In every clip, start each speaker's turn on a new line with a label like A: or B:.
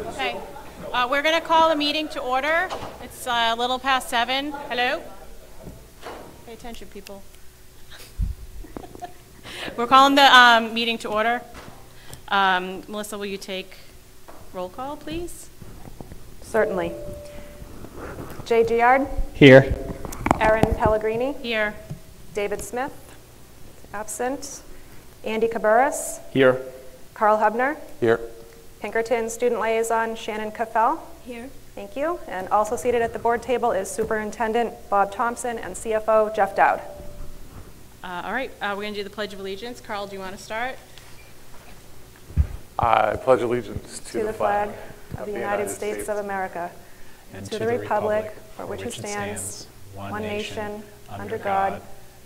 A: Okay. We're going to call the meeting to order. It's a little past 7. Hello? Pay attention, people. We're calling the meeting to order. Melissa, will you take roll call, please?
B: Certainly. Jay Giard?
C: Here.
B: Erin Pellegrini?
A: Here.
B: David Smith? Absent. Andy Cabarrus?
C: Here.
B: Carl Hubner?
C: Here.
B: Pinkerton Student Liaison Shannon Caffell?
D: Here.
B: Thank you. And also seated at the board table is Superintendent Bob Thompson and CFO Jeff Dowd.
A: All right, we're going to do the Pledge of Allegiance. Carl, do you want to start?
E: I pledge allegiance
B: To the flag of the United States of America and to the republic for which it stands, one nation, under God,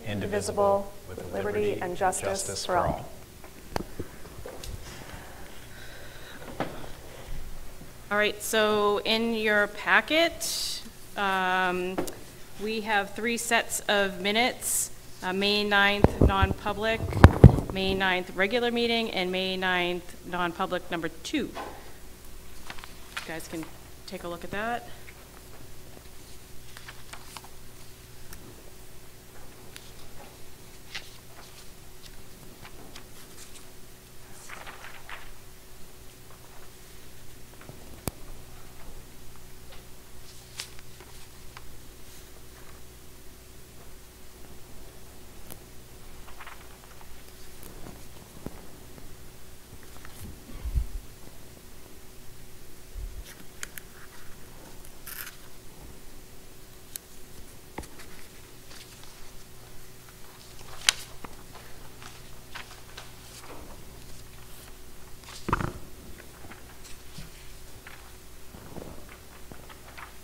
B: indivisible, with liberty and justice for all.
A: All right, so in your packet, we have 3 sets of minutes, May 9th non-public, May 9th regular meeting, and May 9th non-public number 2. You guys can take a look at that.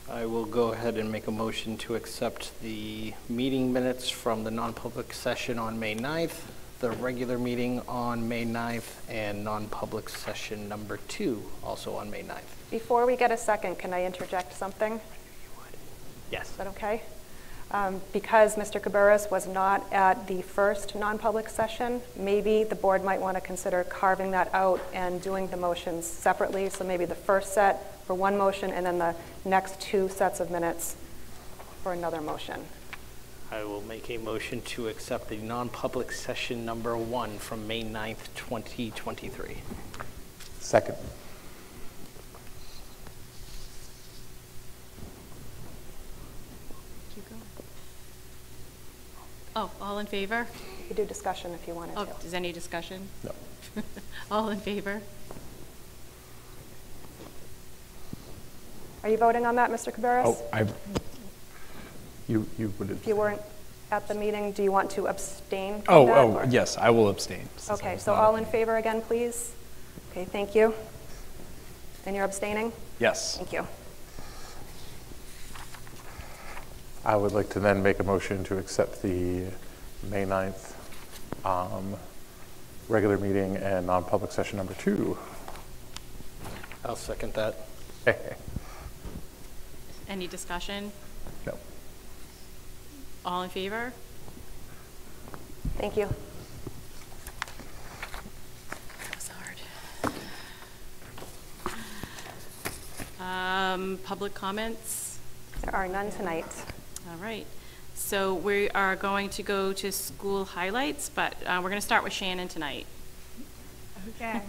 C: I will go ahead and make a motion to accept the meeting minutes from the non-public session on May 9th, the regular meeting on May 9th, and non-public session number 2 also on May 9th.
B: Before we get a second, can I interject something?
C: Yes.
B: Is that okay? Because Mr. Cabarrus was not at the first non-public session, maybe the board might want to consider carving that out and doing the motions separately. So maybe the first set for one motion and then the next 2 sets of minutes for another motion.
C: I will make a motion to accept the non-public session number 1 from May 9th, 2023.
E: Second.
A: Keep going. Oh, all in favor?
B: You could do discussion if you wanted
A: Oh,
B: to.
A: is any discussion?
E: No.
A: All in favor?
B: Are you voting on that, Mr. Cabarrus?
E: Oh, you would.
B: If you weren't at the meeting, do you want to abstain from that, or?
F: Yes, I will abstain.
B: Okay, so all in favor again, please? Okay, thank you. And you're abstaining?
F: Yes.
B: Thank you.
E: I would like to then make a motion to accept the May 9th regular meeting and non-public session number 2.
C: I'll second that.
A: Any discussion?
E: No.
A: All in favor?
B: Thank you.
A: That was hard. Public comments?
B: There are none tonight.
A: All right. So we are going to go to school highlights, but we're going to start with Shannon tonight.
D: Okay.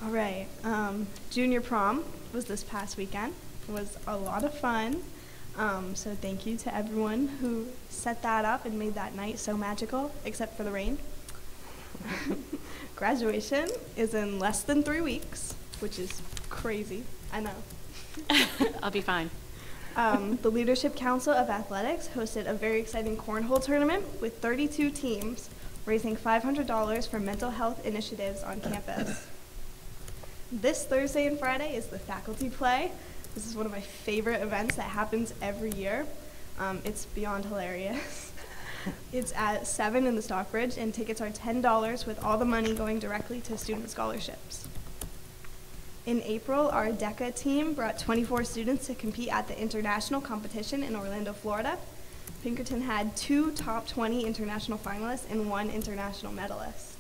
D: All right. Junior prom was this past weekend. It was a lot of fun. So thank you to everyone who set that up and made that night so magical, except for the rain. Graduation is in less than 3 weeks, which is crazy. I know.
A: I'll be fine.
D: The Leadership Council of Athletics hosted a very exciting cornhole tournament with 32 teams, raising $500 for mental health initiatives on campus. This Thursday and Friday is the faculty play. This is one of my favorite events that happens every year. It's beyond hilarious. It's at 7 in the Stockbridge, and tickets are $10 with all the money going directly to student scholarships. In April, our DECA team brought 24 students to compete at the international competition in Orlando, Florida. Pinkerton had 2 top 20 international finalists and 1 international medalist.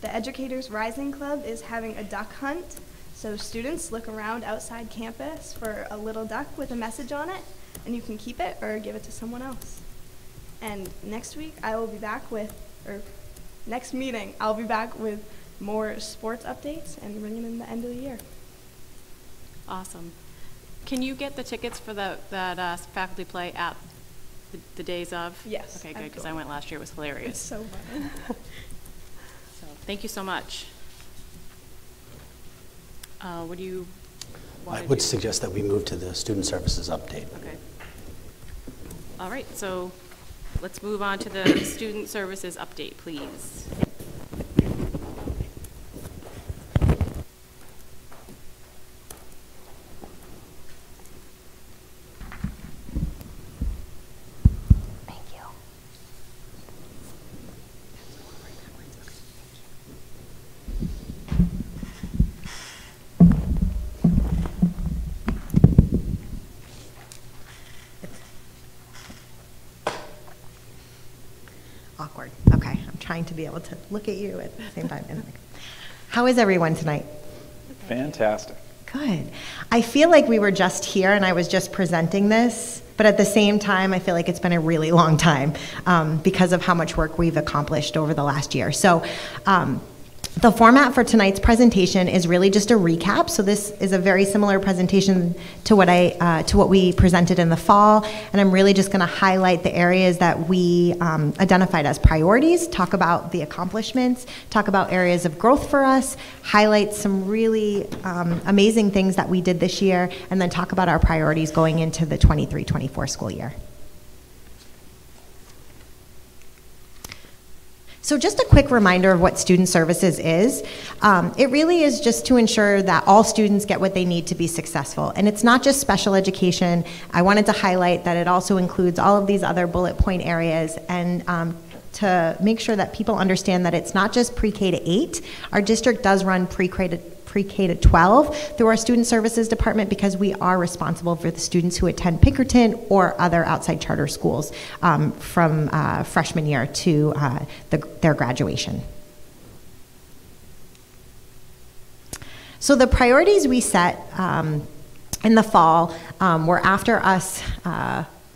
D: The Educators Rising Club is having a duck hunt. So students look around outside campus for a little duck with a message on it, and you can keep it or give it to someone else. And next week, next meeting, I'll be back with more sports updates and bringing in the end of the year.
A: Awesome. Can you get the tickets for that faculty play at the days of?
D: Yes.
A: Okay, good, because I went last year. It was hilarious.
D: It's so fun.
A: So, thank you so much. What do you want to do?
F: I would suggest that we move to the student services update.
A: Okay. All right, so let's move on to the student services update, please.
G: Awkward. Okay, I'm trying to be able to look at you at the same time. How is everyone tonight?
H: Fantastic.
G: Good. I feel like we were just here and I was just presenting this, but at the same time, I feel like it's been a really long time because of how much work we've accomplished over the last year. So the format for tonight's presentation is really just a recap. So this is a very similar presentation to what we presented in the fall, and I'm really just going to highlight the areas that we identified as priorities, talk about the accomplishments, talk about areas of growth for us, highlight some really amazing things that we did this year, and then talk about our priorities going into the 23-24 school year. So just a quick reminder of what student services is. It really is just to ensure that all students get what they need to be successful. And it's not just special education. I wanted to highlight that it also includes all of these other bullet point areas, and to make sure that people understand that it's not just pre-K to 8. Our district does run pre-K to 12 through our student services department because we are responsible for the students who attend Pinkerton or other outside charter schools from freshman year to their graduation. So the priorities we set in the fall were after us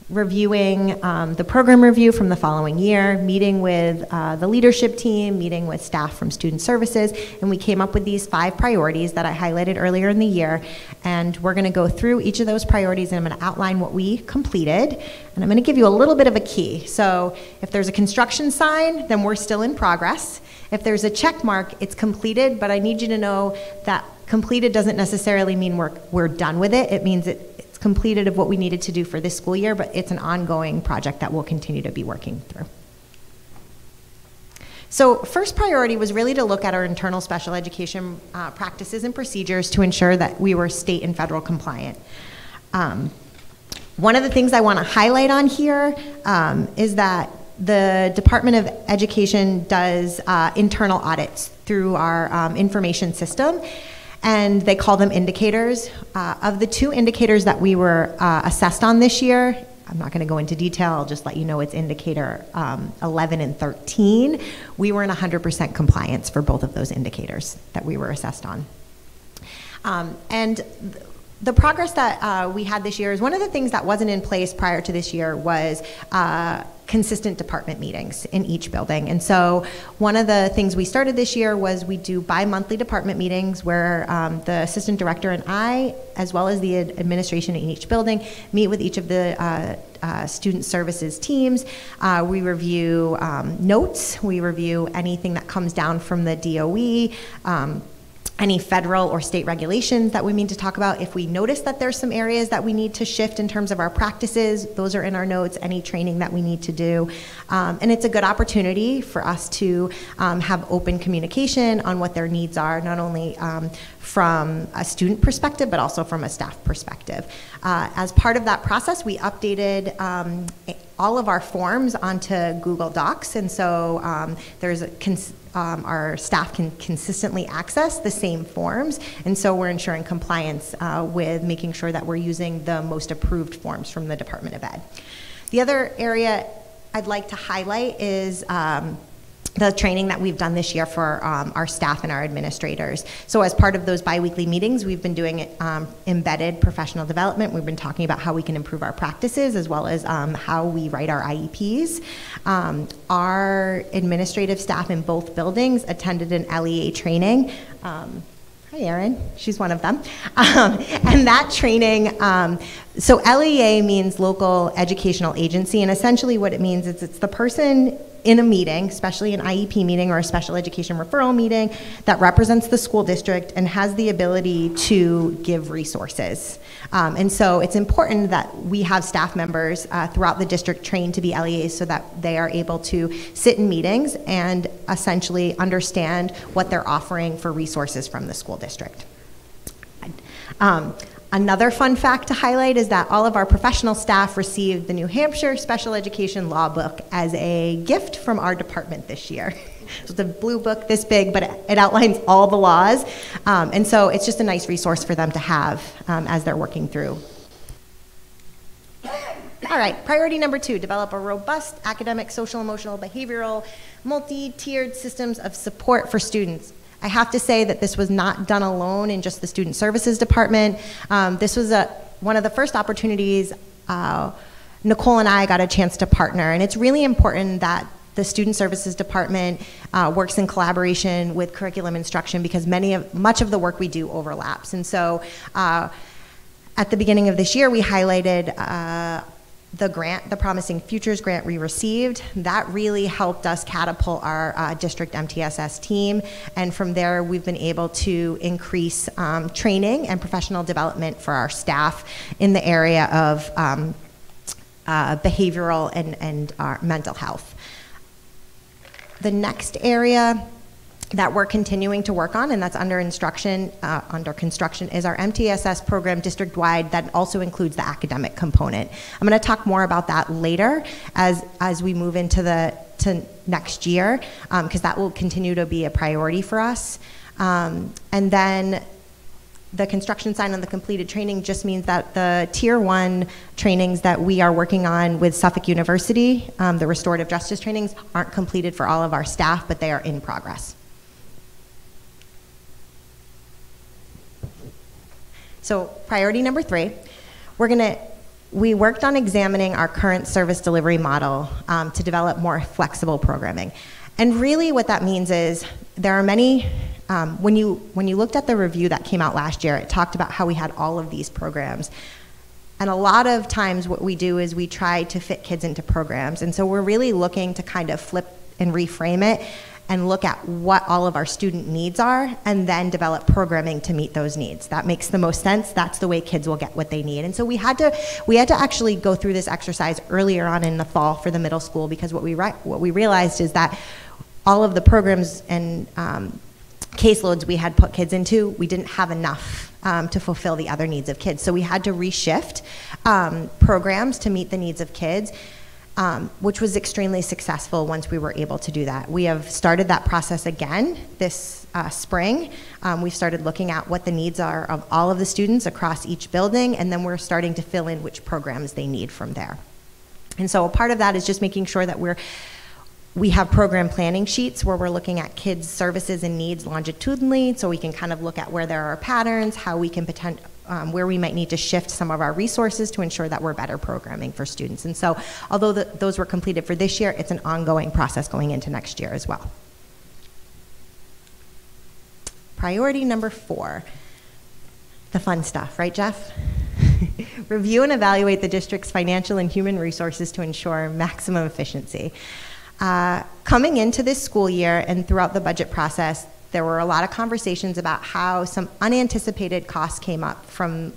G: reviewing the program review from the following year, meeting with the leadership team, meeting with staff from student services, and we came up with these 5 priorities that I highlighted earlier in the year. And we're going to go through each of those priorities, and I'm going to outline what we completed, and I'm going to give you a little bit of a key. So if there's a construction sign, then we're still in progress. If there's a check mark, it's completed, but I need you to know that completed doesn't necessarily mean we're done with it. It means it's completed of what we needed to do for this school year, but it's an ongoing project that we'll continue to be working through. So first priority was really to look at our internal special education practices and procedures to ensure that we were state and federal compliant. One of the things I want to highlight on here is that the Department of Education does internal audits through our information system, and they call them indicators. Of the 2 indicators that we were assessed on this year, I'm not going to go into detail, I'll just let you know it's indicator 11 and 13. We were in 100% compliance for both of those indicators that we were assessed on. And the progress that we had this year is one of the things that wasn't in place prior to this year was consistent department meetings in each building. And so one of the things we started this year was we do bi-monthly department meetings where the assistant director and I, as well as the administration in each building, meet with each of the student services teams. We review notes, we review anything that comes down from the DOE, any federal or state regulations that we need to talk about. If we notice that there's some areas that we need to shift in terms of our practices, those are in our notes, any training that we need to do. And it's a good opportunity for us to have open communication on what their needs are, not only from a student perspective, but also from a staff perspective. As part of that process, we updated all of our forms onto Google Docs, and so our staff can consistently access the same forms, and so we're ensuring compliance with making sure that we're using the most approved forms from the Department of Ed. The other area I'd like to highlight is the training that we've done this year for our staff and our administrators. So as part of those biweekly meetings, we've been doing embedded professional development. We've been talking about how we can improve our practices as well as how we write our IEPs. Our administrative staff in both buildings attended an LEA training. Hi, Erin. She's one of them. And that training, so LEA means Local Educational Agency, and essentially what it means is it's the person in a meeting, especially an IEP meeting or a special education referral meeting, that represents the school district and has the ability to give resources. And so it's important that we have staff members throughout the district trained to be LEAs so that they are able to sit in meetings and essentially understand what they're offering for resources from the school district. Another fun fact to highlight is that all of our professional staff received the New Hampshire Special Education Law Book as a gift from our department this year. So it's a blue book this big, but it outlines all the laws. And so it's just a nice resource for them to have as they're working through. All right, priority number 2, develop a robust academic, social, emotional, behavioral, multi-tiered systems of support for students. I have to say that this was not done alone in just the Student Services Department. This was one of the first opportunities Nicole and I got a chance to partner, and it's really important that the Student Services Department works in collaboration with curriculum instruction because much of the work we do overlaps. And so at the beginning of this year, we highlighted the grant, the Promising Futures grant we received. That really helped us catapult our district MTSS team, and from there we've been able to increase training and professional development for our staff in the area of behavioral and mental health. The next area that we're continuing to work on, and that's under construction, is our MTSS program district-wide that also includes the academic component. I'm going to talk more about that later as we move into next year, because that will continue to be a priority for us. And then the construction sign on the completed training just means that the Tier 1 trainings that we are working on with Suffolk University, the restorative justice trainings, aren't completed for all of our staff, but they are in progress. So priority number 3, we worked on examining our current service delivery model to develop more flexible programming. And really what that means is there are many, when you looked at the review that came out last year, it talked about how we had all of these programs. And a lot of times what we do is we try to fit kids into programs. And so we're really looking to kind of flip and reframe it and look at what all of our student needs are and then develop programming to meet those needs. That makes the most sense. That's the way kids will get what they need. And so we had to actually go through this exercise earlier on in the fall for the middle school, because what we realized is that all of the programs and caseloads we had put kids into, we didn't have enough to fulfill the other needs of kids. So we had to reshift programs to meet the needs of kids. Which was extremely successful once we were able to do that. We have started that process again this spring. We've started looking at what the needs are of all of the students across each building, and then we're starting to fill in which programs they need from there. And so a part of that is just making sure that we have program planning sheets where we're looking at kids' services and needs longitudinally, so we can kind of look at where there are patterns, how we can where we might need to shift some of our resources to ensure that we're better programming for students. And so although those were completed for this year, it's an ongoing process going into next year as well. Priority number 4, the fun stuff, right, Jeff? Review and evaluate the district's financial and human resources to ensure maximum efficiency. Coming into this school year and throughout the budget process, there were a lot of conversations about how some unanticipated costs came up from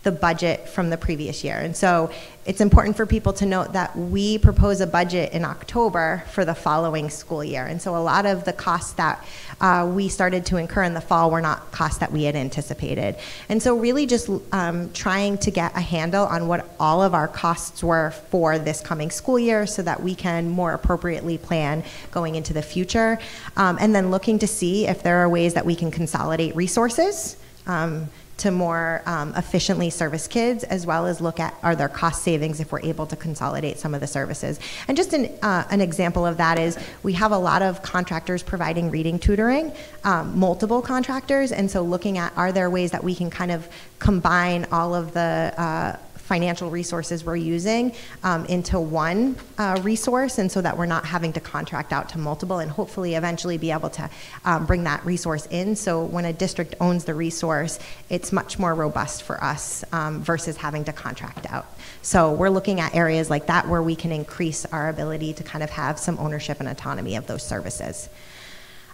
G: the budget from the previous year. And so it's important for people to note that we propose a budget in October for the following school year. And so a lot of the costs that we started to incur in the fall were not costs that we had anticipated. And so really just trying to get a handle on what all of our costs were for this coming school year so that we can more appropriately plan going into the future. And then looking to see if there are ways that we can consolidate resources to more efficiently service kids, as well as look at are there cost savings if we're able to consolidate some of the services. And just an example of that is we have a lot of contractors providing reading tutoring, multiple contractors, and so looking at are there ways that we can kind of combine all of the financial resources we're using into one resource, and so that we're not having to contract out to multiple, and hopefully eventually be able to bring that resource in. So when a district owns the resource, it's much more robust for us versus having to contract out. So we're looking at areas like that where we can increase our ability to kind of have some ownership and autonomy of those services.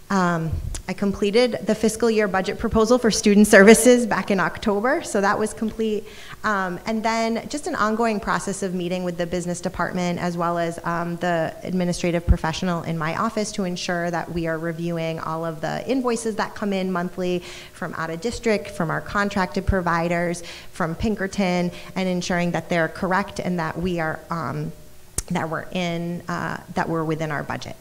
G: I completed the fiscal year budget proposal for student services back in October, so that was complete. And then just an ongoing process of meeting with the business department as well as the administrative professional in my office to ensure that we are reviewing all of the invoices that come in monthly from out of district, from our contracted providers, from Pinkerton, and ensuring that they're correct and that we are that we're within our budget.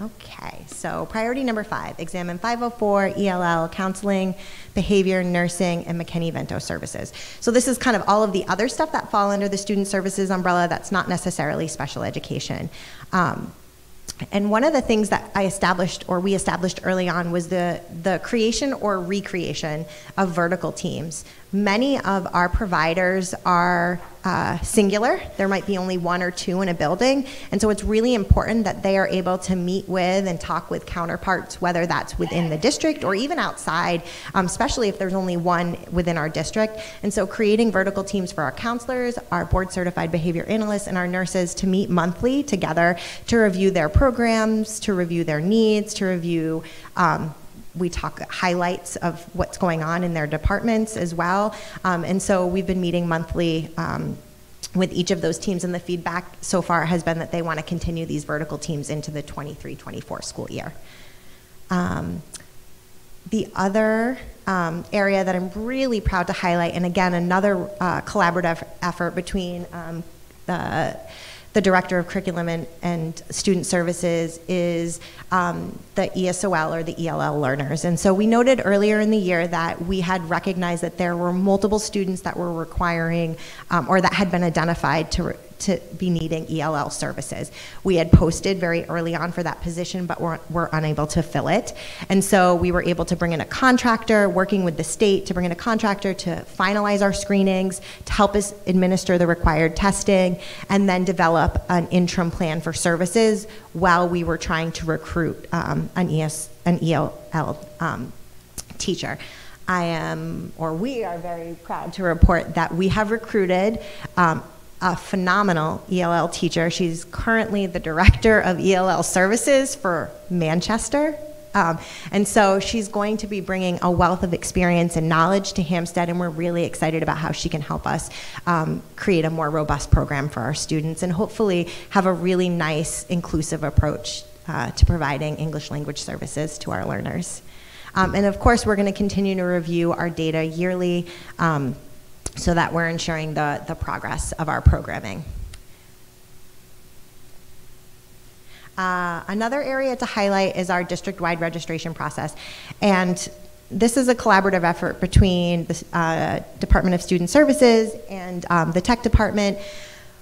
G: Okay, so priority number 5, examine 504, ELL, counseling, behavior, nursing, and McKinney-Vento services. So this is kind of all of the other stuff that fall under the student services umbrella that's not necessarily special education. And one of the things that we established early on was the creation or recreation of vertical teams. Many of our providers are singular. There might be only 1 or 2 in a building, and so it's really important that they are able to meet with and talk with counterparts, whether that's within the district or even outside, especially if there's only 1 within our district. And so creating vertical teams for our counselors, our board-certified behavior analysts, and our nurses to meet monthly together to review their programs, to review their needs, to review we talk highlights of what's going on in their departments as well. And so we've been meeting monthly with each of those teams, and the feedback so far has been that they want to continue these vertical teams into the 23-24 school year. The other area that I'm really proud to highlight, and again, another collaborative effort between the Director of Curriculum and Student Services is the ESOL or the ELL learners. And so we noted earlier in the year that we had recognized that there were multiple students that were requiring or that had been identified to be needing ELL services. We had posted very early on for that position, but were unable to fill it. And so we were able to bring in a contractor, working with the state to bring in a contractor to finalize our screenings, to help us administer the required testing, and then develop an interim plan for services while we were trying to recruit an ELL teacher. We are very proud to report that we have recruited a phenomenal ELL teacher. She's currently the Director of ELL Services for Manchester. And so she's going to be bringing a wealth of experience and knowledge to Hampstead, and we're really excited about how she can help us create a more robust program for our students and hopefully have a really nice, inclusive approach to providing English language services to our learners. And of course, we're going to continue to review our data yearly so that we're ensuring the progress of our programming. Another area to highlight is our district-wide registration process. And this is a collaborative effort between the Department of Student Services and the Tech Department.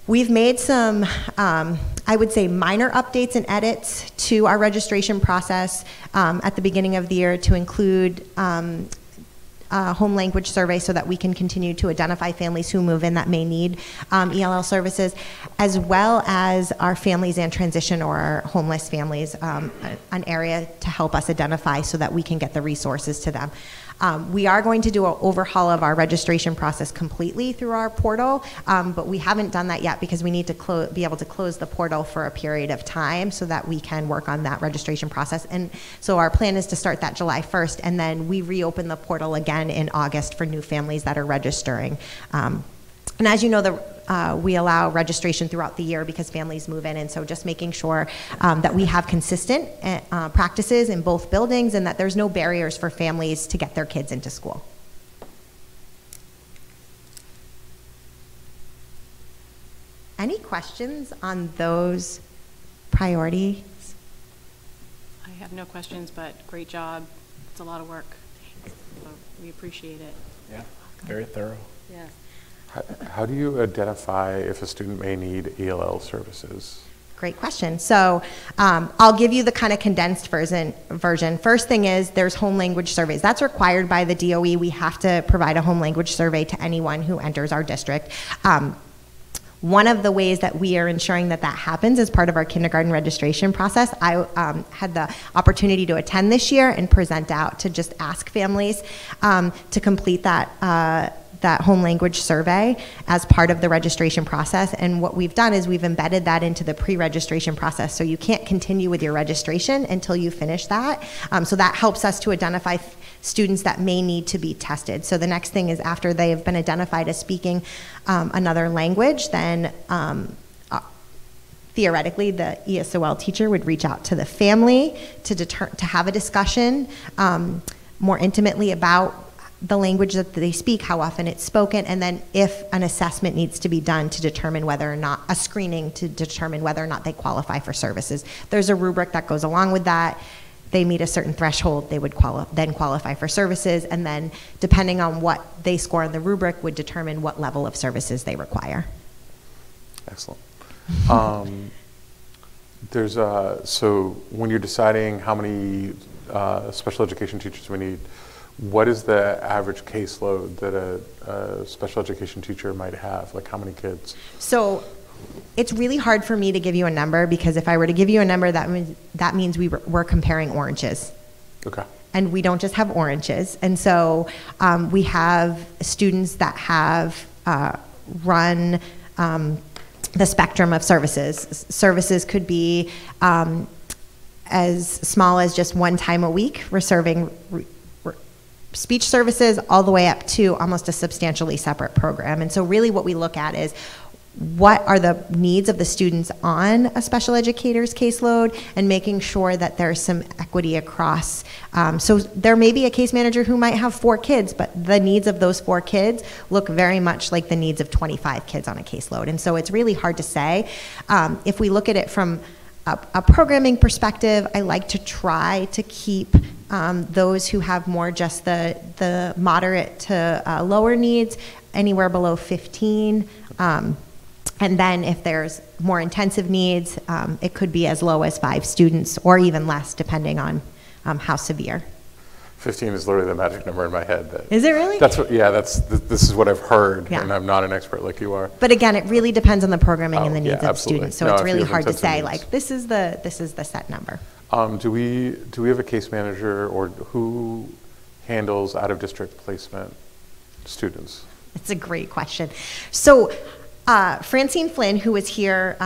G: We've made some, I would say, minor updates and edits to our registration process at the beginning of the year to include home language survey so that we can continue to identify families who move in that may need ELL services, as well as our families in transition or our homeless families, an area to help us identify so that we can get the resources to them. We are going to do an overhaul of our registration process completely through our portal, but we haven't done that yet because we need to be able to close the portal for a period of time so that we can work on that registration process. And so our plan is to start that July 1st, and then we reopen the portal again in August for new families that are registering. And as you know, we allow registration throughout the year because families move in, and so just making sure that we have consistent practices in both buildings and that there's no barriers for families to get their kids into school. Any questions on those priorities?
A: I have no questions, but great job. It's a lot of work. So we appreciate it.
H: Yeah, very thorough.
A: Yeah.
E: How do you identify if a student may need ELL services?
G: Great question. So I'll give you the kind of condensed version. First thing is there's home language surveys. That's required by the DOE. We have to provide a home language survey to anyone who enters our district. One of the ways that we are ensuring that that happens is part of our kindergarten registration process. I had the opportunity to attend this year and present out to just ask families to complete that home language survey as part of the registration process. And what we've done is we've embedded that into the pre-registration process. So you can't continue with your registration until you finish that. So that helps us to identify students that may need to be tested. So the next thing is after they have been identified as speaking another language, then theoretically the ESOL teacher would reach out to the family to have a discussion more intimately about the language that they speak, how often it's spoken, and then if an assessment needs to be done to determine whether or not, a screening to determine whether or not they qualify for services. There's a rubric that goes along with that. They meet a certain threshold, they would then qualify for services, and then depending on what they score on the rubric would determine what level of services they require.
E: Excellent. So when you're deciding how many special education teachers we need, what is the average caseload that a special education teacher might have? Like how many kids?
G: So it's really hard for me to give you a number because if I were to give you a number, that means we're comparing oranges. Okay. And we don't just have oranges. And so we have students that have run the spectrum of services. Services could be as small as just one time a week. We're serving speech services all the way up to almost a substantially separate program. And so really what we look at is what are the needs of the students on a special educator's caseload and making sure that there's some equity across. So there may be a case manager who might have 4 kids, but the needs of those 4 kids look very much like the needs of 25 kids on a caseload. And so it's really hard to say. If we look at it from a programming perspective, I like to try to keep those who have more just the moderate to lower needs anywhere below 15. And then if there's more intensive needs, it could be as low as 5 students or even less depending on how severe.
E: 15 is literally the magic number in my head.
G: Is it really?
E: That's what, yeah, this is what I've heard, and I'm not an expert like you are.
G: But again, it really depends on the programming and the needs of
E: absolutely.
G: students. So it's really hard to say like this is the set number. Do we have a case manager or who handles out of district placement students? It's a great question. So Francine Flynn, who was here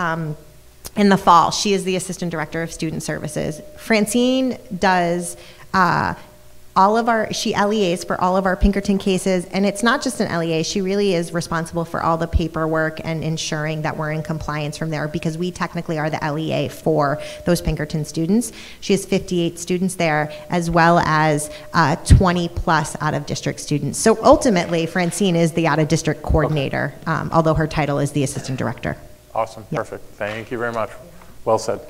G: in the fall, she is the Assistant Director of Student Services. Francine does she LEAs for all of our Pinkerton cases, and it's not just an LEA, she really is responsible for all the paperwork and ensuring that we're in compliance from there because we technically are the LEA for those Pinkerton students. She has 58 students there as well as 20 plus out of district students. So ultimately, Francine is the out of district coordinator, although her title is the Assistant Director.
E: Awesome, perfect. Thank you very much. Well said.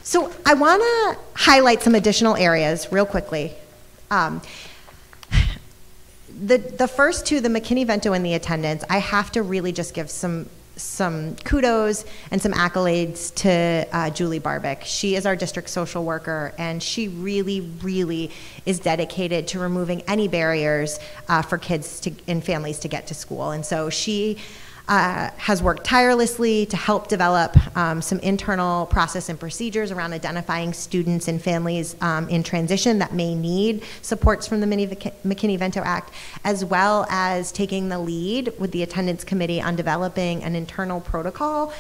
G: So I want to highlight some additional areas real quickly. The first two, the McKinney-Vento and the attendance, I have to really just give some kudos and some accolades to Julie Barbick. She is our district social worker, and she really, really is dedicated to removing any barriers for kids and families to get to school. And so she has worked tirelessly to help develop some internal process and procedures around identifying students and families in transition that may need supports from the McKinney-Vento Act, as well as taking the lead with the attendance committee on developing an internal protocol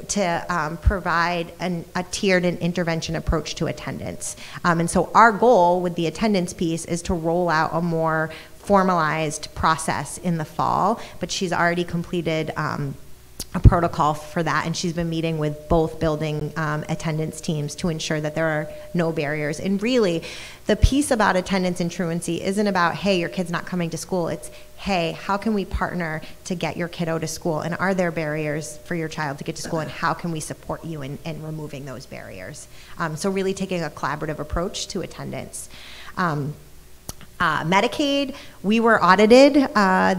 G: to provide a tiered and intervention approach to attendance. And so our goal with the attendance piece is to roll out a more formalized process in the fall, but she's already completed a protocol for that, and she's been meeting with both building attendance teams to ensure that there are no barriers. And really, the piece about attendance and truancy isn't about, hey, your kid's not coming to school. It's, hey, how can we partner to get your kiddo to school? And are there barriers for your child to get to school? And how can we support you in removing those barriers? So really taking a collaborative approach to attendance. Medicaid, we were audited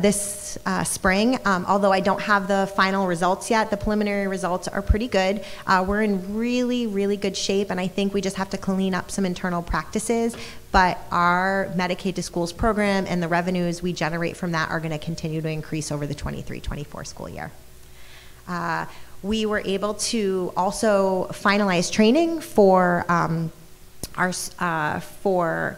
G: this spring. Although I don't have the final results yet, the preliminary results are pretty good. We're in really, really good shape, and I think we just have to clean up some internal practices. But our Medicaid to Schools program and the revenues we generate from that are going to continue to increase over the 23-24 school year. We were able to also finalize training for for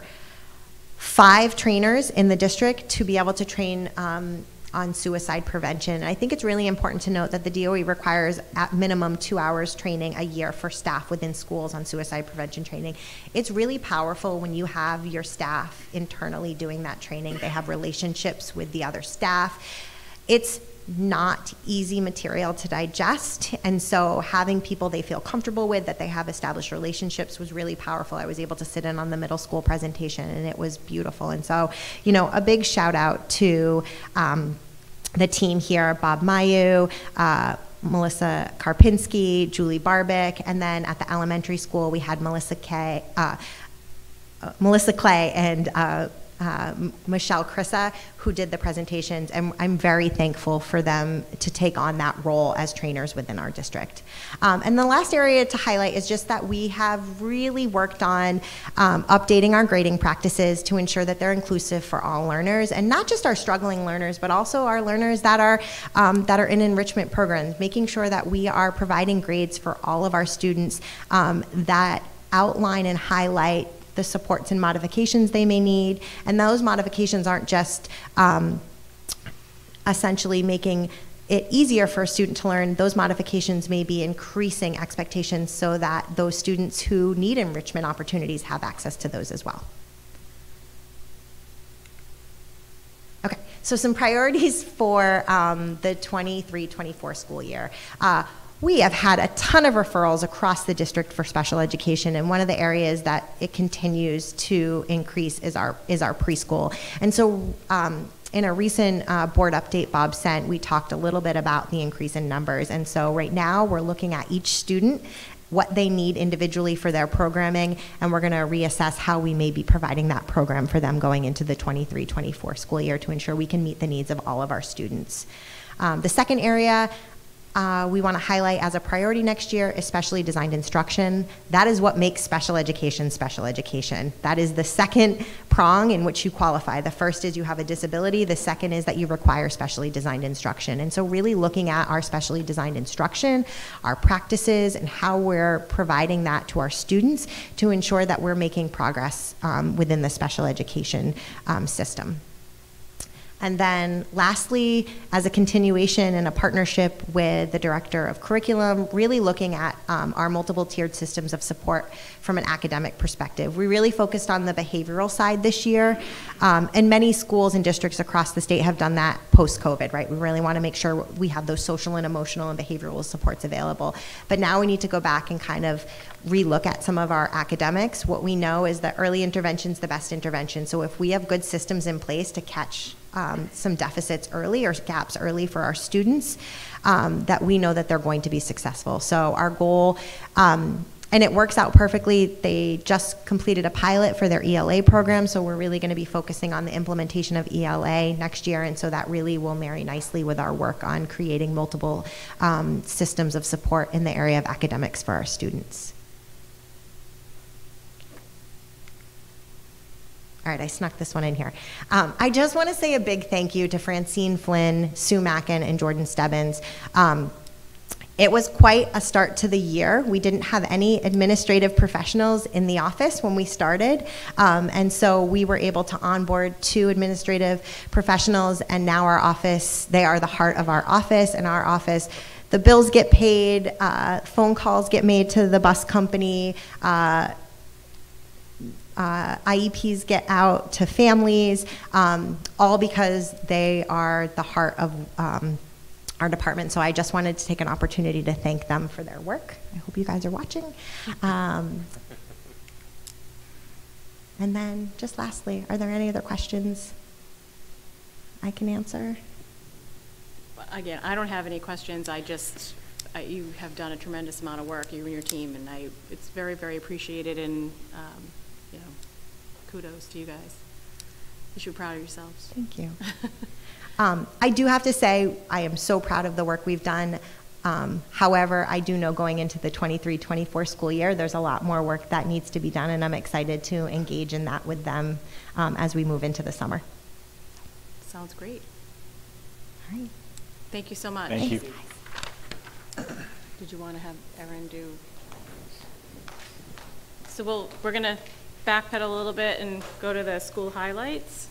G: 5 trainers in the district to be able to train on suicide prevention. And I think it's really important to note that the DOE requires at minimum 2 hours training a year for staff within schools on suicide prevention training. It's really powerful when you have your staff internally doing that training. They have relationships with the other staff. It's not easy material to digest, and so having people they feel comfortable with, that they have established relationships, was really powerful. I was able to sit in on the middle school presentation, and it was beautiful. And so, you know, a big shout out to the team here, Bob Mayu, Melissa Karpinski, Julie Barbic, and then at the elementary school we had Melissa Clay and Michelle Crissa, who did the presentations, and I'm very thankful for them to take on that role as trainers within our district. And the last area to highlight is just that we have really worked on updating our grading practices to ensure that they're inclusive for all learners, and not just our struggling learners, but also our learners that are in enrichment programs, making sure that we are providing grades for all of our students that outline and highlight the supports and modifications they may need. And those modifications aren't just essentially making it easier for a student to learn. Those modifications may be increasing expectations so that those students who need enrichment opportunities have access to those as well. Okay, so some priorities for the 23-24 school year. We have had a ton of referrals across the district for special education, and one of the areas that it continues to increase is our preschool. And so in a recent board update Bob sent, we talked a little bit about the increase in numbers. And so right now we're looking at each student, what they need individually for their programming, and we're going to reassess how we may be providing that program for them going into the 23-24 school year to ensure we can meet the needs of all of our students. The second area we want to highlight as a priority next year is specially designed instruction. That is what makes special education special education. That is the second prong in which you qualify. The first is you have a disability. The second is that you require specially designed instruction. And so really looking at our specially designed instruction, our practices, and how we're providing that to our students to ensure that we're making progress within the special education system. And then lastly, as a continuation and a partnership with the Director of Curriculum, really looking at our multiple tiered systems of support from an academic perspective. We really focused on the behavioral side this year, and many schools and districts across the state have done that post-COVID, right? We really want to make sure we have those social and emotional and behavioral supports available. But now we need to go back and kind of relook at some of our academics. What we know is that early intervention is the best intervention. So if we have good systems in place to catch some deficits early or gaps early for our students, that we know that they're going to be successful. So our goal, and it works out perfectly, they just completed a pilot for their ELA program, so we're really going to be focusing on the implementation of ELA next year, and so that really will marry nicely with our work on creating multiple systems of support in the area of academics for our students. All right, I snuck this one in here. I just want to say a big thank you to Francine Flynn, Sue Mackin, and Jordan Stebbins. It was quite a start to the year. We didn't have any administrative professionals in the office when we started, and so we were able to onboard 2 administrative professionals, and now our office, they are the heart of our office, and our office, the bills get paid, phone calls get made to the bus company, IEPs get out to families, all because they are the heart of our department. So I just wanted to take an opportunity to thank them for their work. I hope you guys are watching. And then just lastly, are there any other questions? I can answer.
A: Again, I don't have any questions. You have done a tremendous amount of work, you and your team, and it's very, very appreciated, and you know, kudos to you guys. You should be proud of yourselves.
G: Thank you. I do have to say, I am so proud of the work we've done. However, I do know going into the 23-24 school year, there's a lot more work that needs to be done, and I'm excited to engage in that with them as we move into the summer.
A: Sounds great.
G: All right.
A: Thank you so much.
H: Thank you.
A: Did you want to have Erin do? So we're going to backpedal a little bit and go to the school highlights.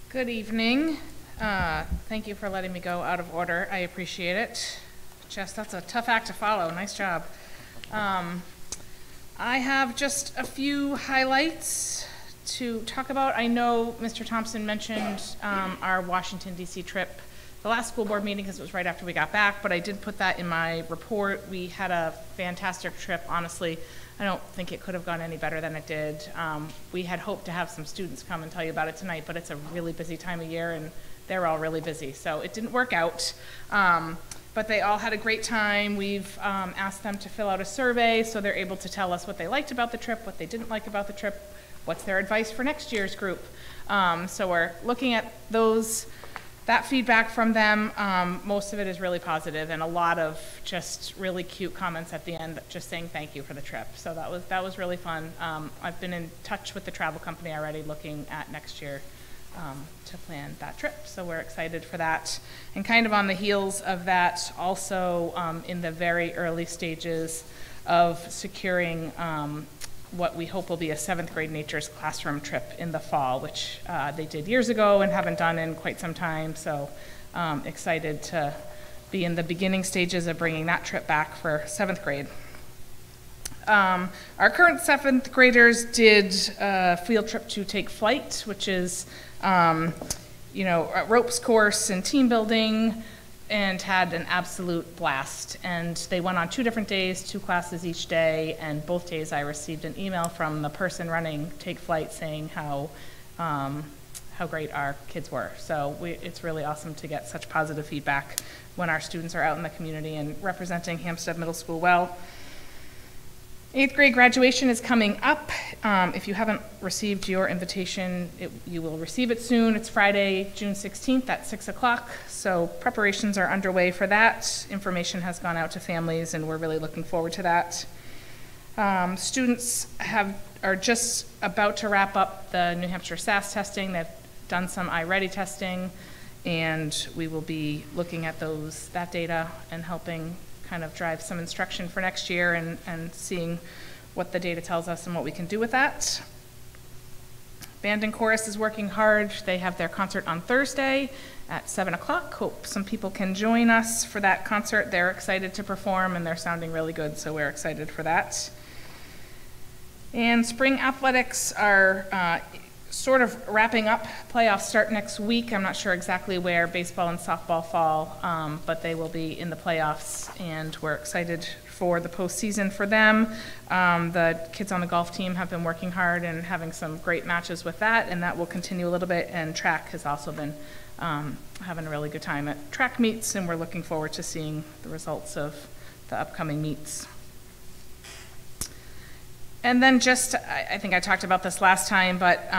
I: Good evening. Thank you for letting me go out of order. I appreciate it. Jess, that's a tough act to follow. Nice job. I have just a few highlights to talk about. I know Mr. Thompson mentioned our Washington, D.C. trip the last school board meeting because it was right after we got back, but I did put that in my report. We had a fantastic trip, honestly. I don't think it could have gone any better than it did. We had hoped to have some students come and tell you about it tonight, but it's a really busy time of year and they're all really busy, so it didn't work out. But they all had a great time. We've asked them to fill out a survey so they're able to tell us what they liked about the trip, what they didn't like about the trip, what's their advice for next year's group. So we're looking at that feedback from them. Most of it is really positive and a lot of just really cute comments at the end just saying thank you for the trip. So that was really fun. I've been in touch with the travel company already looking at next year to plan that trip. So we're excited for that. And kind of on the heels of that, also in the very early stages of securing what we hope will be a 7th grade nature's classroom trip in the fall, which they did years ago and haven't done in quite some time. So excited to be in the beginning stages of bringing that trip back for 7th grade. Our current 7th graders did a field trip to Take Flight, which is a ropes course and team building, and had an absolute blast. And they went on 2 different days, 2 classes each day, and both days I received an email from the person running Take Flight saying how great our kids were. So it's really awesome to get such positive feedback when our students are out in the community and representing Hsd Middle School well. 8th grade graduation is coming up. If you haven't received your invitation, you will receive it soon. It's Friday, June 16th at 6 o'clock. So preparations are underway for that. Information has gone out to families and we're really looking forward to that. Students are just about to wrap up the New Hampshire SAS testing. They've done some iReady testing and we will be looking at that data and helping kind of drive some instruction for next year and seeing what the data tells us and what we can do with that. Band and chorus is working hard. They have their concert on Thursday at 7 o'clock. Hope some people can join us for that concert. They're excited to perform and they're sounding really good, so we're excited for that. And spring athletics are sort of wrapping up. Playoffs start next week. I'm not sure exactly where baseball and softball fall, but they will be in the playoffs, and we're excited for the postseason for them. The kids on the golf team have been working hard and having some great matches with that, and that will continue a little bit. And track has also been having a really good time at track meets, and we're looking forward to seeing the results of the upcoming meets. And then just, I think I talked about this last time, but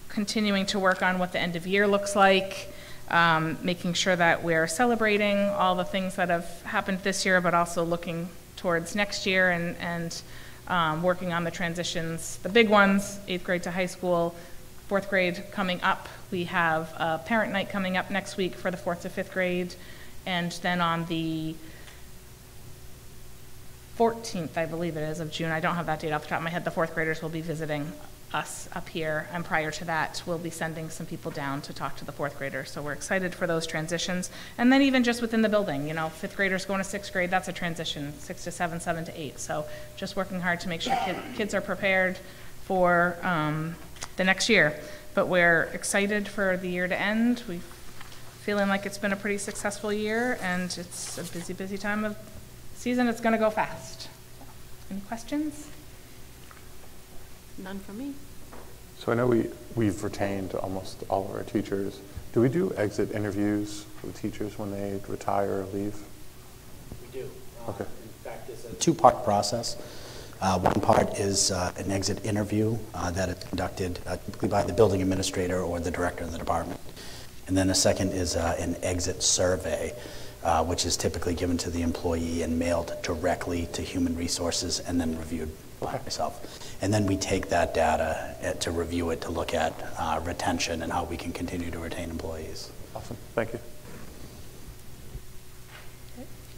I: continuing to work on what the end of year looks like, making sure that we're celebrating all the things that have happened this year, but also looking towards next year and working on the transitions, the big ones, 8th grade to high school, 4th grade coming up. We have a parent night coming up next week for the 4th to 5th grade, and then on the 14th, I believe it is, of June. I don't have that date off the top of my head. The 4th graders will be visiting us up here, and prior to that, we'll be sending some people down to talk to the 4th graders. So we're excited for those transitions. And then even just within the building, 5th graders going to 6th grade, that's a transition, 6 to 7, 7 to 8. So just working hard to make sure kids are prepared for the next year. But we're excited for the year to end. We're feeling like it's been a pretty successful year, and it's a busy, busy time of season. It's going to go fast. Any questions?
A: None from me.
E: So I know we've retained almost all of our teachers. Do we do exit interviews with teachers when they retire or leave?
F: We do.
E: Okay.
F: In fact, it's a two-part process. One part is an exit interview that is conducted typically by the building administrator or the director of the department. And then the second is an exit survey, which is typically given to the employee and mailed directly to Human Resources and then reviewed by myself. And then we take that data to review it to look at retention and how we can continue to retain employees.
E: Awesome. Thank you.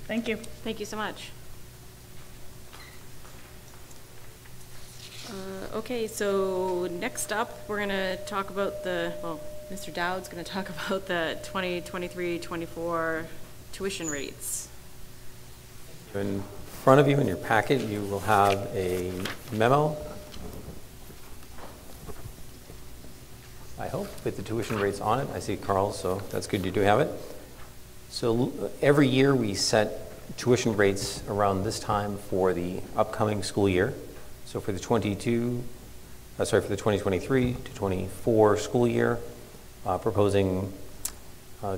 I: Thank you.
A: Thank you so much. Okay, so next up, we're going to talk about Mr. Dowd's going to talk about the 2023-24 tuition rates.
J: In front of you in your packet, you will have a memo, I hope, with the tuition rates on it. I see Carl, so that's good you do have it. So every year we set tuition rates around this time for the upcoming school year. So for the 2023 to 24 school year, proposing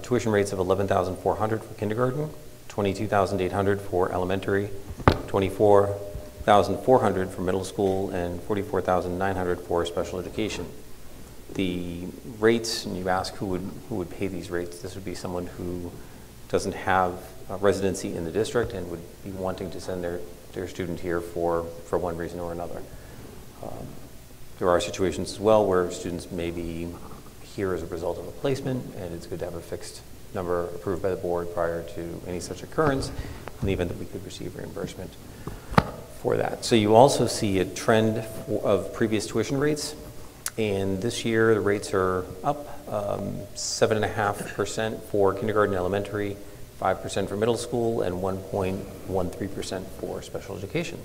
J: tuition rates of $11,400 for kindergarten, $22,800 for elementary, $24,400 for middle school, and $44,900 for special education. The rates, and you ask who would pay these rates, this would be someone who doesn't have residency in the district and would be wanting to send their student here for one reason or another. There are situations as well where students may be here as a result of a placement, and it's good to have a fixed number approved by the board prior to any such occurrence in the event that we could receive reimbursement for that. So you also see a trend of previous tuition rates, and this year the rates are up 7.5% for kindergarten and elementary, 5% for middle school, and 1.13% for special education.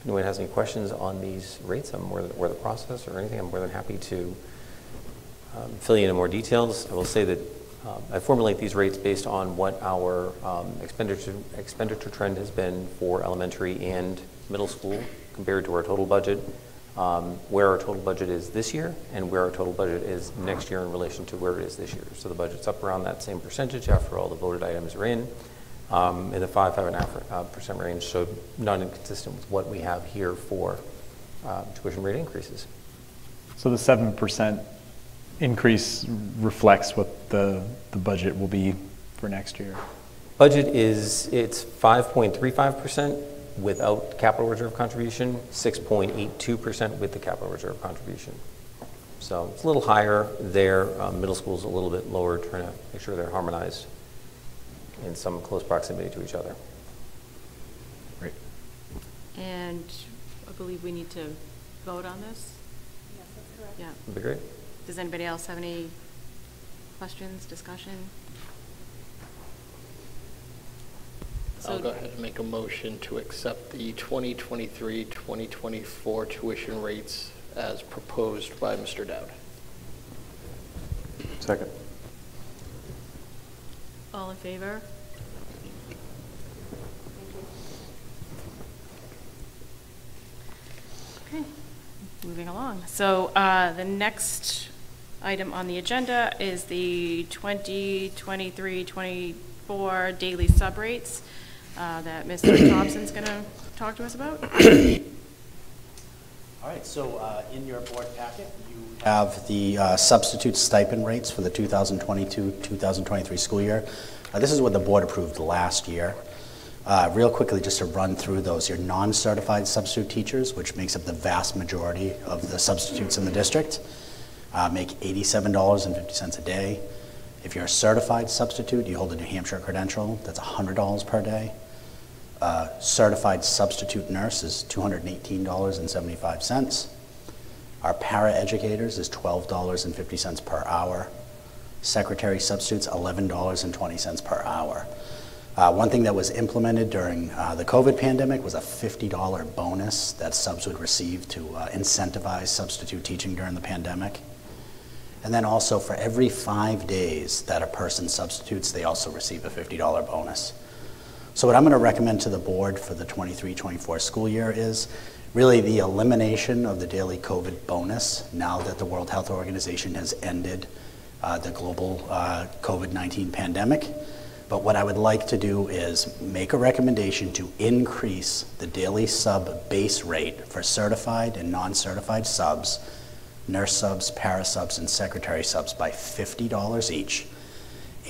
J: If anyone has any questions on these rates or the process or anything, I'm more than happy to fill you in more details. I will say that I formulate these rates based on what our expenditure trend has been for elementary and middle school compared to our total budget, where our total budget is this year and where our total budget is next year in relation to where it is this year. So the budget's up around that same percentage after all the voted items are in the 5.5% range, so not inconsistent with what we have here for tuition rate increases.
H: So the 7% increase reflects what the budget will be for next year?
J: Budget it's 5.35% without capital reserve contribution, 6.82% with the capital reserve contribution. So it's a little higher there. Middle school's a little bit lower, trying to make sure they're harmonized in some close proximity to each other.
H: Great.
A: And I believe we need to vote on this?
B: Yes, that's correct.
A: Yeah.
J: That'd be great.
A: Does anybody else have any questions, discussion?
C: I'll go ahead and make a motion to accept the 2023-2024 tuition rates as proposed by Mr. Dowd.
E: Second.
A: All in favor? Okay, moving along. So the next item on the agenda is the 2023-24 daily sub rates that Mr. Thompson's going to talk to us about.
F: All right, so in your board packet, you have the substitute stipend rates for the 2022-2023 school year. This is what the board approved last year. Real quickly, just to run through those, your non-certified substitute teachers, which makes up the vast majority of the substitutes in the district, make $87.50 a day. If you're a certified substitute, you hold a New Hampshire credential, that's $100 per day. Certified substitute nurse is $218.75. Our para-educators is $12.50 per hour. Secretary substitutes, $11.20 per hour. One thing that was implemented during the COVID pandemic was a $50 bonus that subs would receive to incentivize substitute teaching during the pandemic. And then also for every 5 days that a person substitutes, they also receive a $50 bonus. So what I'm going to recommend to the board for the 23-24 school year is really the elimination of the daily COVID bonus now that the World Health Organization has ended the global COVID-19 pandemic. But what I would like to do is make a recommendation to increase the daily sub base rate for certified and non-certified subs, nurse subs, para subs, and secretary subs by $50 each.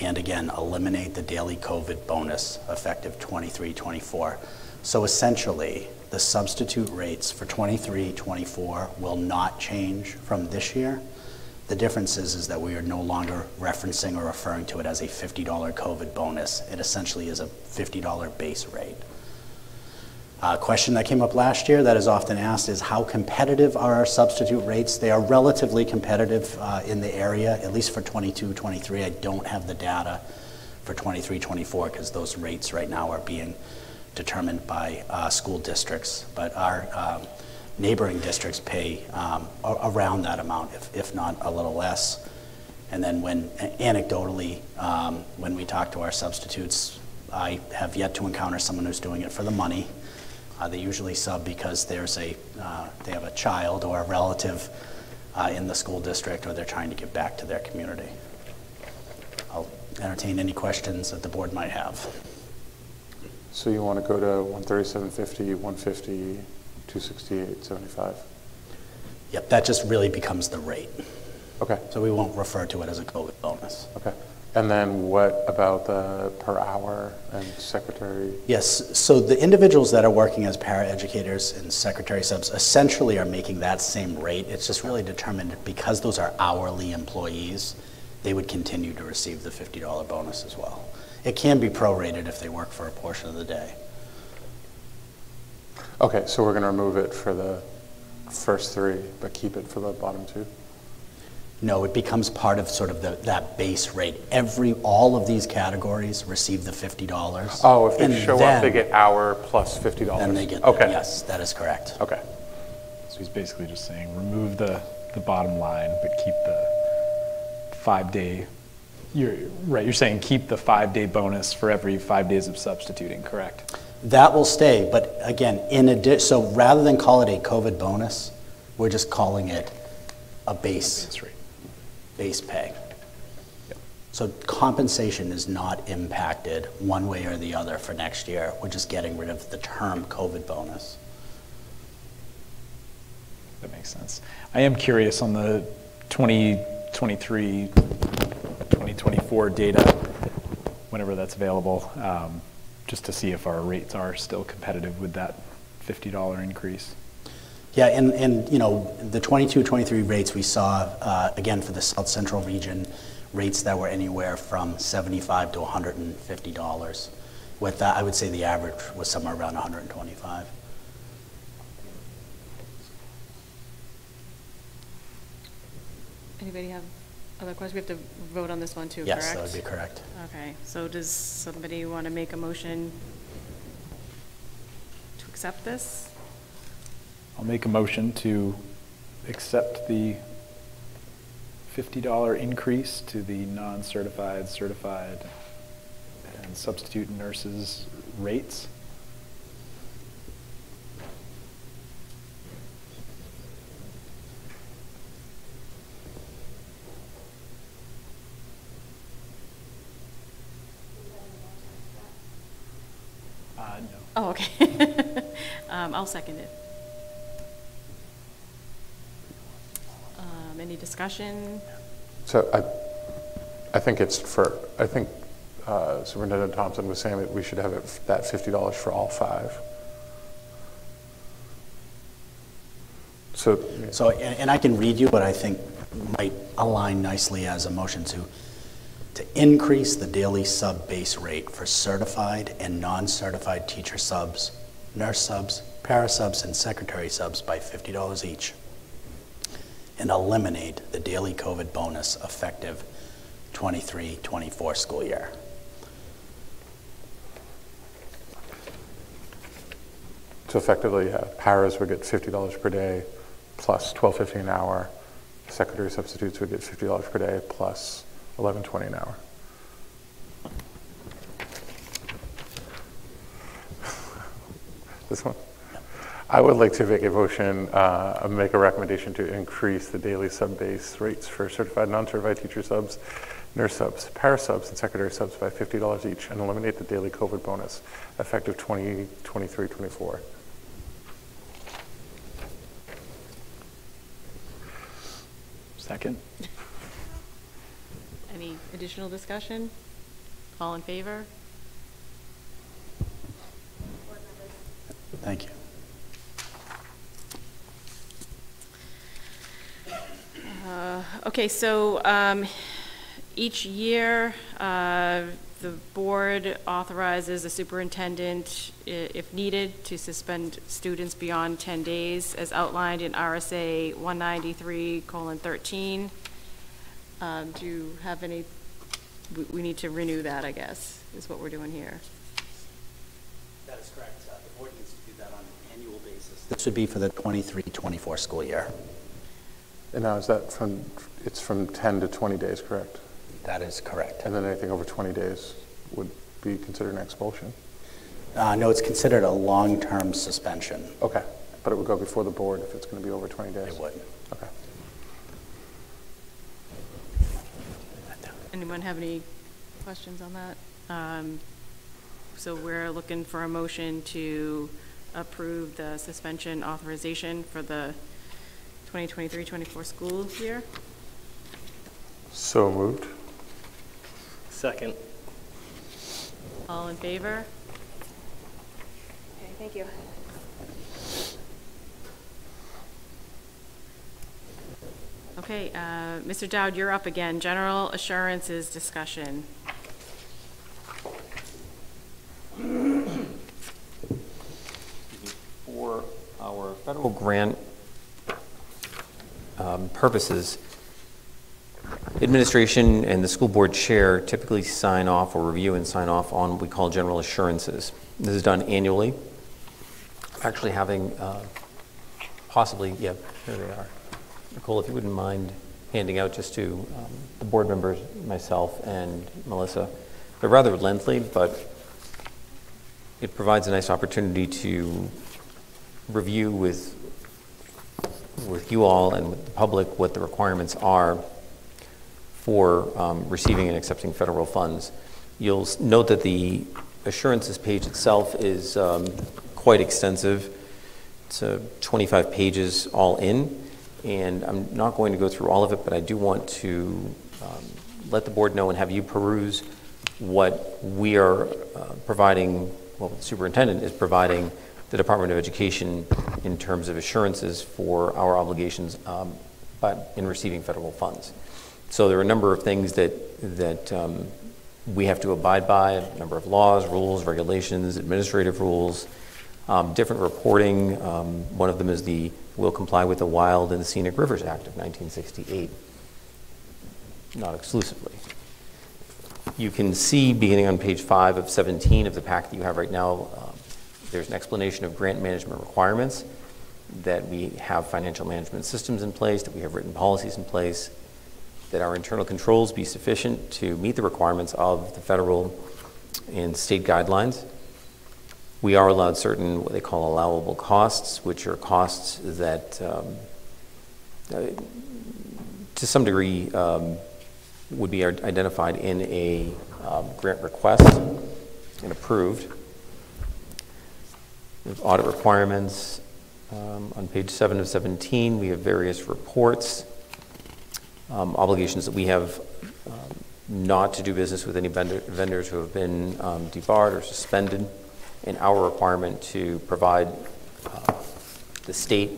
F: And again, eliminate the daily COVID bonus effective 23-24. So essentially, the substitute rates for 23-24 will not change from this year. The difference is that we are no longer referencing or referring to it as a $50 COVID bonus. It essentially is a $50 base rate. A question that came up last year that is often asked is how competitive are our substitute rates? They are relatively competitive in the area, at least for 22-23. I don't have the data for 23-24 because those rates right now are being determined by school districts, but our neighboring districts pay around that amount, if not a little less. And then when anecdotally, when we talk to our substitutes, I have yet to encounter someone who's doing it for the money. They usually sub because there's they have a child or a relative in the school district, or they're trying to give back to their community. I'll entertain any questions that the board might have.
E: So you want to go to 137.50, 150, 268.75?
F: Yep, that just really becomes the rate.
E: Okay.
F: So we won't refer to it as a COVID bonus.
E: Okay. And then what about the per hour and secretary?
F: Yes, so the individuals that are working as paraeducators and secretary subs essentially are making that same rate. It's just really determined because those are hourly employees, they would continue to receive the $50 bonus as well. It can be prorated if they work for a portion of the day.
E: Okay, so we're going to remove it for the first three, but keep it for the bottom two?
F: No, it becomes part of sort of that base rate. All of these categories receive the $50.
E: Oh, if they show up, they get hour plus $50.
F: Then they get
E: okay.
F: That. Yes, that is correct.
E: Okay.
H: So he's basically just saying remove the bottom line, but keep the 5-day. You're saying keep the 5-day bonus for every 5 days of substituting, correct?
F: That will stay, but again, so rather than call it a COVID bonus, we're just calling it a base pay.
H: Yep.
F: So compensation is not impacted one way or the other for next year. We're just getting rid of the term COVID bonus.
H: That makes sense. I am curious on the 2023, 2024 data, whenever that's available, just to see if our rates are still competitive with that $50 increase.
F: Yeah, and you know, the 22-23 rates we saw, again, for the South Central region, rates that were anywhere from $75 to $150. With that, I would say the average was somewhere around $125.
A: Anybody have other questions? We have to vote on this one too,
F: Yes,
A: correct?
F: that would be correct.
A: Okay, so does somebody want to make a motion to accept this?
H: I'll make a motion to accept the $50 increase to the non-certified, certified, and substitute nurses rates. No.
A: Oh, okay. I'll second it. Any discussion?
E: So I think Superintendent Thompson was saying that we should have that $50 for all 5. So
F: and I can read you, but I think might align nicely as a motion to increase the daily sub base rate for certified and non-certified teacher subs, nurse subs, para subs, and secretary subs by $50 each, and eliminate the daily COVID bonus effective 23-24 school year.
E: So effectively, paras would get $50 per day plus $12.50 an hour. Secretary substitutes would get $50 per day plus $11.20 an hour. This one? I would like to make a motion, make a recommendation to increase the daily sub-base rates for certified, non-certified teacher subs, nurse subs, para subs, and secretary subs by $50 each, and eliminate the daily COVID bonus effective 2023-24.
H: Second.
A: Any additional discussion? All in favor?
F: Thank you.
A: Okay, so each year, the board authorizes the superintendent, if needed, to suspend students beyond 10 days, as outlined in RSA 193:13. Do you have any, we need to renew that, I guess, is what we're doing here.
F: That is correct. The board needs to do that on an annual basis. This would be for the 23-24 school year.
E: And now is that it's from 10 to 20 days, correct?
F: That is correct.
E: And then anything over 20 days would be considered an expulsion?
F: No, it's considered a long-term suspension.
E: Okay, but it would go before the board if it's going to be over 20 days?
F: It would.
E: Okay.
A: Anyone have any questions on that? So we're looking for a motion to approve the suspension authorization for the 2023-24 school year.
E: So moved.
C: Second.
A: All in favor?
B: Okay, thank you.
A: Okay, Mr. Dowd, you're up again. General assurances discussion.
J: For our federal grant purposes, administration and the school board chair typically sign off or review and sign off on what we call general assurances. This is done annually. Actually having possibly, yeah, here they are. Nicole, if you wouldn't mind handing out just to the board members, myself and Melissa. They're rather lengthy, but it provides a nice opportunity to review with you all and with the public what the requirements are for receiving and accepting federal funds. You'll note that the assurances page itself is quite extensive. It's 25 pages all in, and I'm not going to go through all of it, but I do want to let the board know and have you peruse what we are providing, well, the superintendent is providing the Department of Education in terms of assurances for our obligations but in receiving federal funds. So there are a number of things that we have to abide by, a number of laws, rules, regulations, administrative rules, different reporting. One of them is the Will Comply with the Wild and Scenic Rivers Act of 1968, not exclusively. You can see, beginning on page 5 of 17 of the packet that you have right now, there's an explanation of grant management requirements, that we have financial management systems in place, that we have written policies in place, that our internal controls be sufficient to meet the requirements of the federal and state guidelines. We are allowed certain what they call allowable costs, which are costs that to some degree would be identified in a grant request and approved. We have audit requirements. On page 7 of 17, we have various reports, obligations that we have not to do business with any vendors who have been debarred or suspended, and our requirement to provide the state,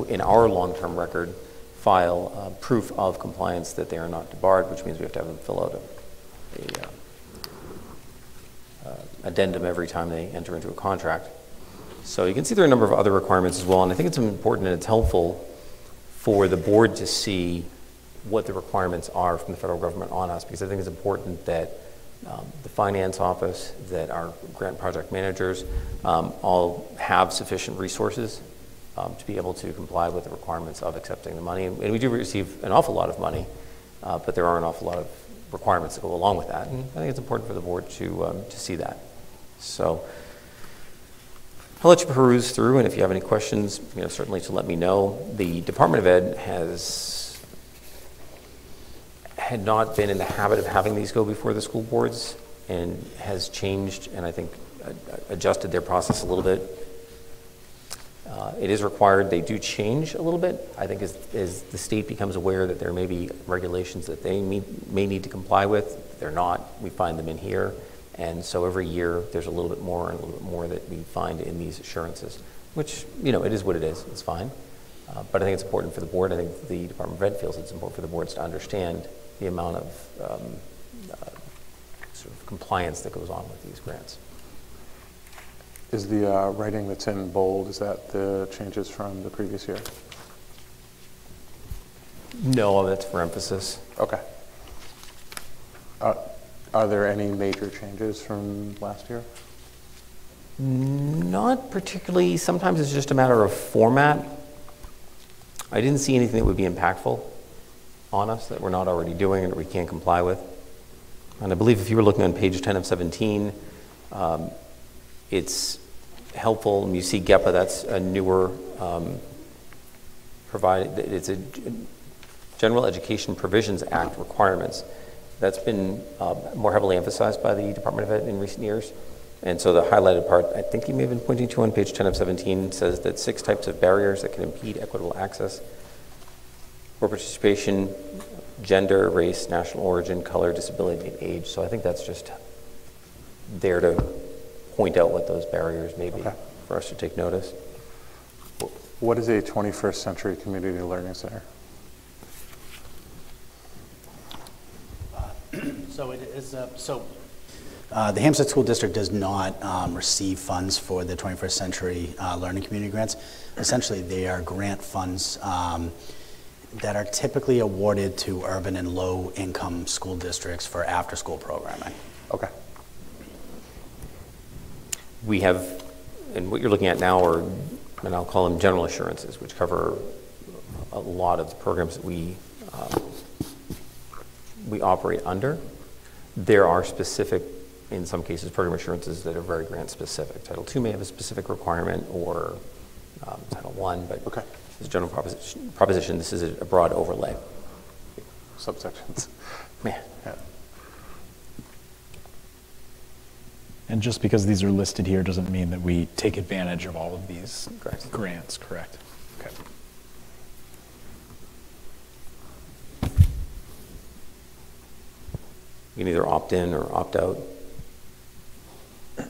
J: in our long-term record, file proof of compliance that they are not debarred, which means we have to have them fill out a addendum every time they enter into a contract. So you can see there are a number of other requirements as well, and I think it's important and it's helpful for the board to see what the requirements are from the federal government on us, because I think it's important that the finance office, that our grant project managers all have sufficient resources to be able to comply with the requirements of accepting the money. And we do receive an awful lot of money, but there are an awful lot of requirements that go along with that. And I think it's important for the board to see that. So I'll let you peruse through, and if you have any questions, certainly to let me know. The Department of Ed had not been in the habit of having these go before the school boards, and has changed, and I think adjusted their process a little bit. It is required. They do change a little bit. I think as the state becomes aware that there may be regulations that they may need to comply with, if they're not, we find them in here. And so every year there's a little bit more and a little bit more that we find in these assurances, which, it is what it is. It's fine. But I think it's important for the board. I think the Department of Ed feels it's important for the boards to understand the amount of sort of compliance that goes on with these grants.
E: Is the writing that's in bold, is that the changes from the previous year?
J: No, that's for emphasis.
E: Okay. Are there any major changes from last year?
J: Not particularly. Sometimes it's just a matter of format. I didn't see anything that would be impactful on us that we're not already doing and that we can't comply with. And I believe if you were looking on page 10 of 17, it's helpful. And you see GEPA, that's a newer it's a General Education Provisions Act requirements. That's been more heavily emphasized by the Department of Ed in recent years. And so the highlighted part, I think you may have been pointing to on page 10 of 17, says that 6 types of barriers that can impede equitable access or participation: gender, race, national origin, color, disability, and age. So I think that's just there to point out what those barriers may be for us to take notice.
E: What is a 21st Century Community Learning Center?
F: So it is, the Hampstead School District does not receive funds for the 21st Century Learning Community Grants. Essentially, they are grant funds that are typically awarded to urban and low-income school districts for after-school programming.
E: Okay.
J: We have, and what you're looking at now are, and I'll call them general assurances, which cover a lot of the programs that we operate under. There are specific, in some cases, program assurances that are very grant specific. Title II may have a specific requirement, or Title I, but as a general proposition, this is a broad overlay.
E: Subsections.
J: Yeah.
H: And just because these are listed here doesn't mean that we take advantage of all of these grants, correct? Okay.
J: You can either opt in or opt out.
E: Do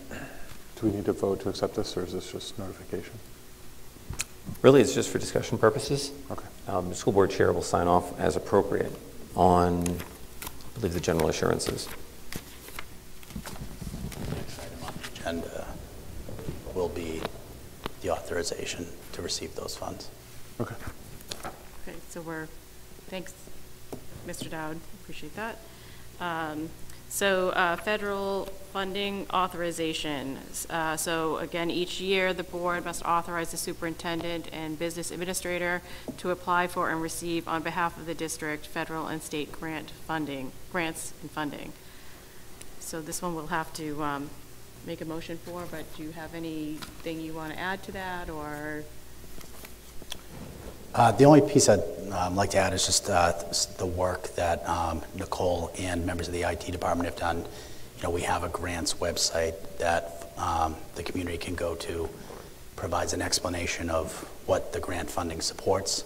E: we need to vote to accept this, or is this just notification?
J: Really, it's just for discussion purposes.
E: Okay.
J: The school board chair will sign off as appropriate on, I believe, the general assurances.
F: Next item on the agenda will be the authorization to receive those funds.
E: Okay.
A: Okay, so thanks, Mr. Dowd, appreciate that. So federal funding authorization. So again, each year the board must authorize the superintendent and business administrator to apply for and receive on behalf of the district federal and state grants and funding. So this one we'll have to make a motion for, but do you have anything you want to add to that, or?
F: The only piece I'd like to add is just the work that Nicole and members of the IT department have done. We have a grants website that the community can go to, provides an explanation of what the grant funding supports,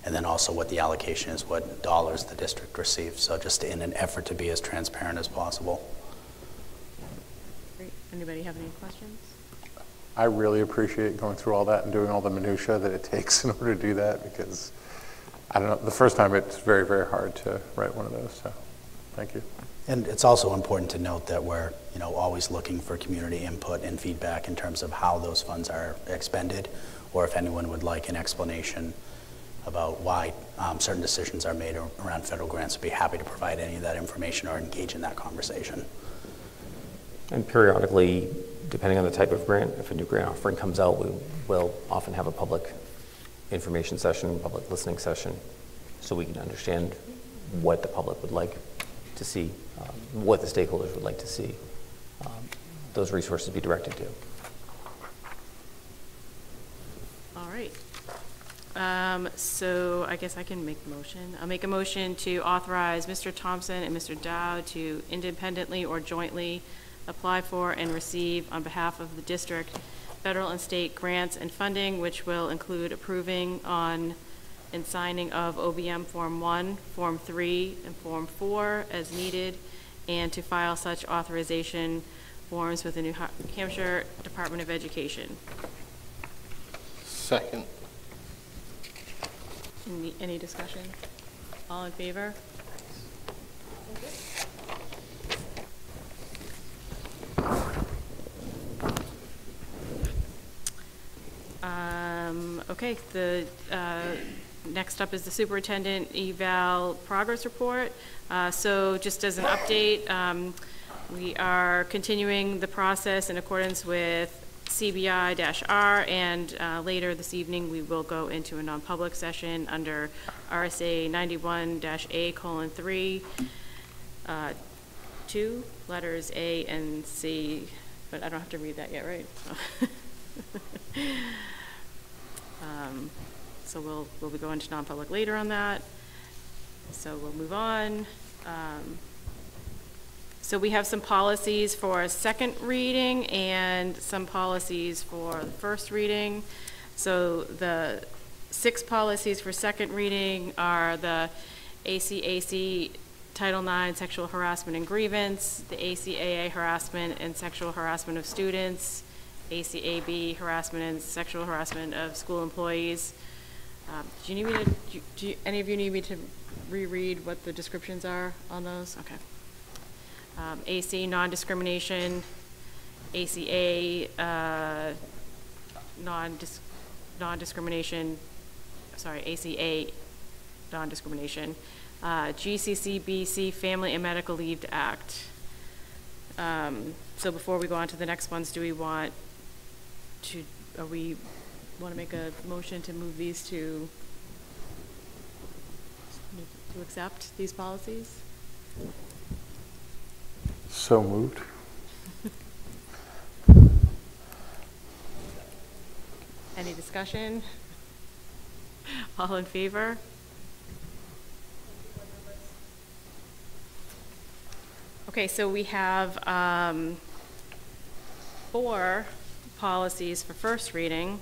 F: and then also what the allocation is, what dollars the district receives. So just in an effort to be as transparent as possible.
A: Great. Anybody have any questions?
E: I really appreciate going through all that and doing all the minutia that it takes in order to do that, because I don't know, the first time it's very, very hard to write one of those, so thank you.
F: And it's also important to note that we're always looking for community input and feedback in terms of how those funds are expended, or if anyone would like an explanation about why certain decisions are made around federal grants, we'd be happy to provide any of that information or engage in that conversation.
J: And periodically, depending on the type of grant, if a new grant offering comes out, we will often have a public information session, public listening session, so we can understand what the public would like to see, what the stakeholders would like to see, those resources be directed to.
F: Great. Anybody have any questions?
J: I really appreciate going through all that and doing all the minutia that it takes in order to do that, because I don't know, the first time it's very, very hard to write one of those, so thank you.
F: And it's also important to note that we're always looking for community input and feedback in terms of how those funds are expended, or if anyone would like an explanation about why certain decisions are made around federal grants, we'd be happy to provide any of that information or engage in that conversation.
A: So I guess I can make the motion. I'll make a motion to authorize Mr. Thompson and Mr. Dow to independently or jointly apply for and receive on behalf of the district federal and state grants and funding, which will include approving on and signing of OBM Form 1, Form 3, and Form 4 as needed, and to file such authorization forms with the New Hampshire Department of Education.
C: Second.
A: Any discussion? All in favor? Okay, the next up is the superintendent eval progress report. So just as an update, we are continuing the process in accordance with CBI-R, and later this evening we will go into a non-public session under RSA 91-A:3, 2 letters A and C, but I don't have to read that yet, right? So we'll be going to non-public later on that. So we'll move on. So we have some policies for second reading and some policies for the first reading. So the 6 policies for second reading are the ACAC Title IX Sexual Harassment and Grievance, the ACAA Harassment and Sexual Harassment of Students, ACAB Harassment and Sexual Harassment of School Employees. Do you need me to, do any of you need me to reread what the descriptions are on those? Okay. AC, non-discrimination, ACA, non-discrimination, sorry, ACA, non-discrimination, GCCBC, Family and Medical Leave Act. So before we go on to the next ones, do we want to, want to make a motion to move these to accept these policies?
E: So moved.
A: Any discussion? All in favor? Okay, so we have 4 policies for first reading.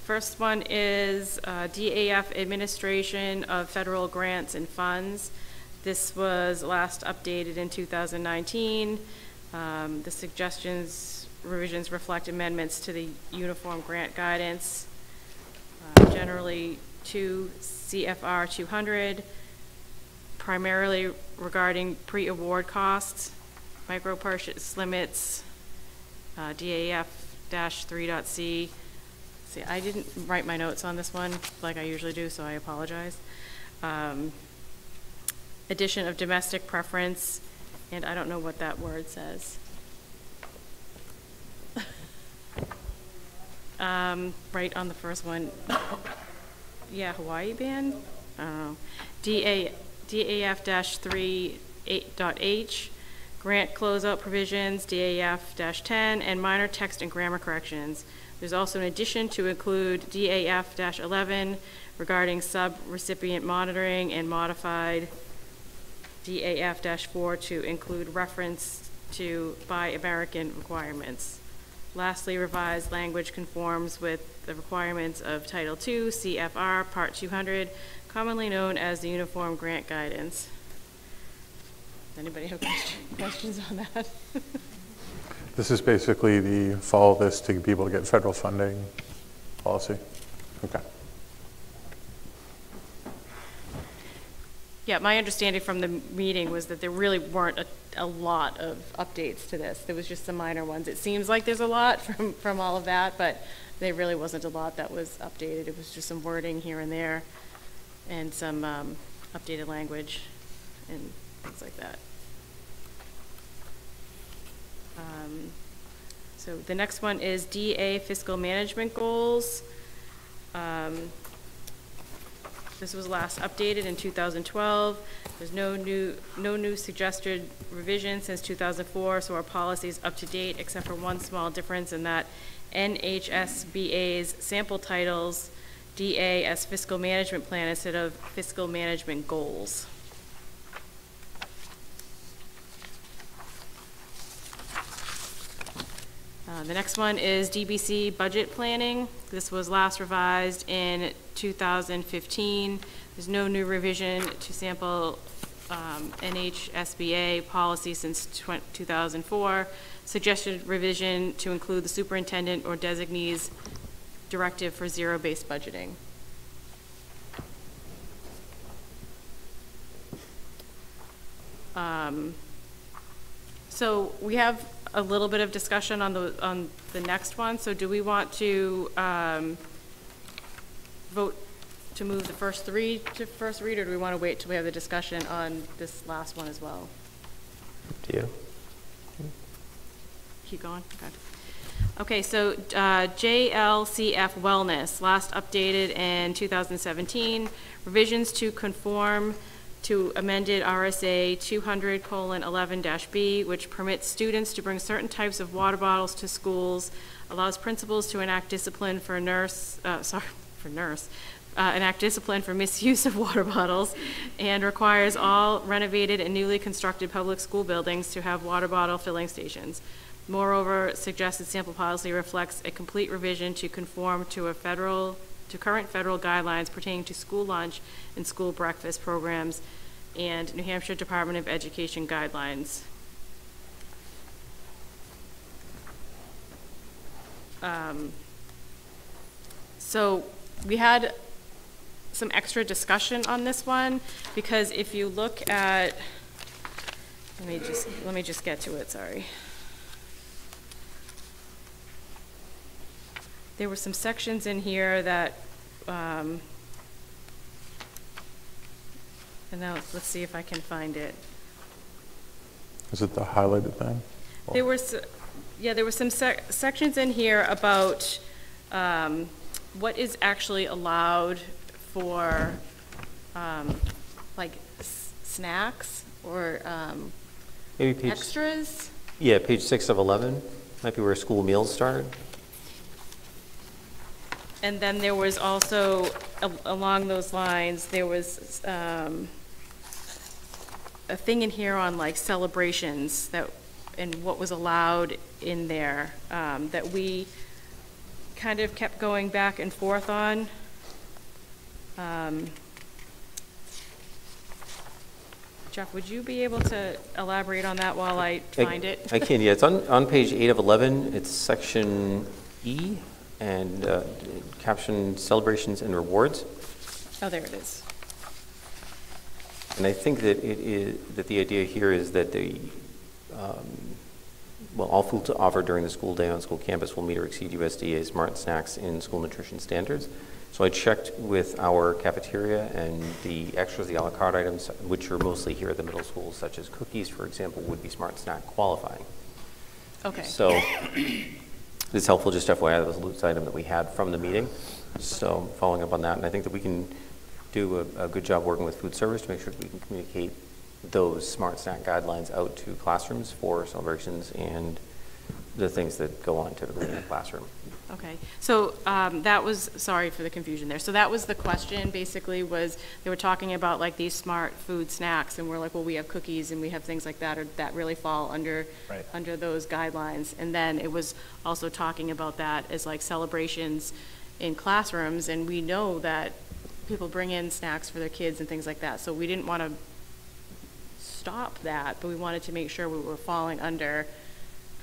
A: First one is DAF Administration of Federal Grants and Funds. This was last updated in 2019. The suggestions, revisions reflect amendments to the Uniform Grant Guidance, generally to CFR 200, primarily regarding pre-award costs, micro-purchase limits, DAF-3.C. See, I didn't write my notes on this one like I usually do, so I apologize. Addition of domestic preference, and I don't know what that word says. Right on the first one. Yeah, Hawaii ban? I don't know. DAF-3.H, grant closeout provisions, DAF-10, and minor text and grammar corrections. There's also an addition to include DAF-11 regarding sub-recipient monitoring, and modified DAF-4 to include reference to Buy American requirements. Lastly, revised language conforms with the requirements of Title II, CFR, Part 200, commonly known as the Uniform Grant Guidance. Does anybody have questions on that?
E: This is basically the follow this to be able to get federal funding policy. Okay.
A: Yeah, my understanding from the meeting was that there really weren't a lot of updates to this. There was just some minor ones. It seems like there's a lot from all of that, but there really wasn't a lot that was updated. It was just some wording here and there and some updated language and things like that. So the next one is DA Fiscal Management Goals. This was last updated in 2012. There's no new suggested revision since 2004, so our policy is up to date, except for one small difference in that NHSBA's sample titles DA as fiscal management plan instead of fiscal management goals. The next one is DBC budget planning. This was last revised in 2015. There's no new revision to sample NHSBA policy since 2004. Suggested revision to include the superintendent or designee's directive for zero-based budgeting. So we have a little bit of discussion on the next one. So do we want to vote to move the first three to first read, or do we want to wait till we have the discussion on this last one as well?
J: To you.
A: Keep going? Okay. Okay, so JLCF Wellness, last updated in 2017. Revisions to conform to amended RSA 200:11-B, which permits students to bring certain types of water bottles to schools, allows principals to enact discipline for enact discipline for misuse of water bottles, and requires all renovated and newly constructed public school buildings to have water bottle filling stations. Moreover, suggested sample policy reflects a complete revision to conform to current federal guidelines pertaining to school lunch and school breakfast programs and New Hampshire Department of Education guidelines. So we had some extra discussion on this one, because if you look at, let me just get to it, sorry. There were some sections in here that, and now let's see if I can find it.
E: Is it the highlighted thing?
A: There were some sections in here about what is actually allowed for like snacks or
J: Maybe
A: extras.
J: Yeah, page 6 of 11 might be where school meals start.
A: And then there was also, along those lines, there was a thing in here on like celebrations and what was allowed in there that we kind of kept going back and forth on. Jeff, would you be able to elaborate on that while I find it?
J: I can, yeah. It's on page 8 of 11. It's section E, and caption celebrations and rewards.
A: Oh, there it is.
J: And I think that the idea here is that all food offered during the school day on school campus will meet or exceed USDA Smart Snacks in school nutrition standards. So I checked with our cafeteria, and the extras, the a la carte items, which are mostly here at the middle school, such as cookies, for example, would be Smart Snack qualifying.
A: Okay.
J: So it's helpful, just FYI, that was a loose item that we had from the meeting. So following up on that, and I think that we can do a good job working with food service to make sure that we can communicate those Smart Snack guidelines out to classrooms for celebrations and the things that go on typically in a classroom.
A: Okay, so that was, sorry for the confusion there. So that was the question, basically, was they were talking about like these smart food snacks, and we're like, well, we have cookies and we have things like that, or that really fall under those guidelines. And then it was also talking about that as like celebrations in classrooms, and we know that people bring in snacks for their kids and things like that. So we didn't want to stop that, but we wanted to make sure we were falling under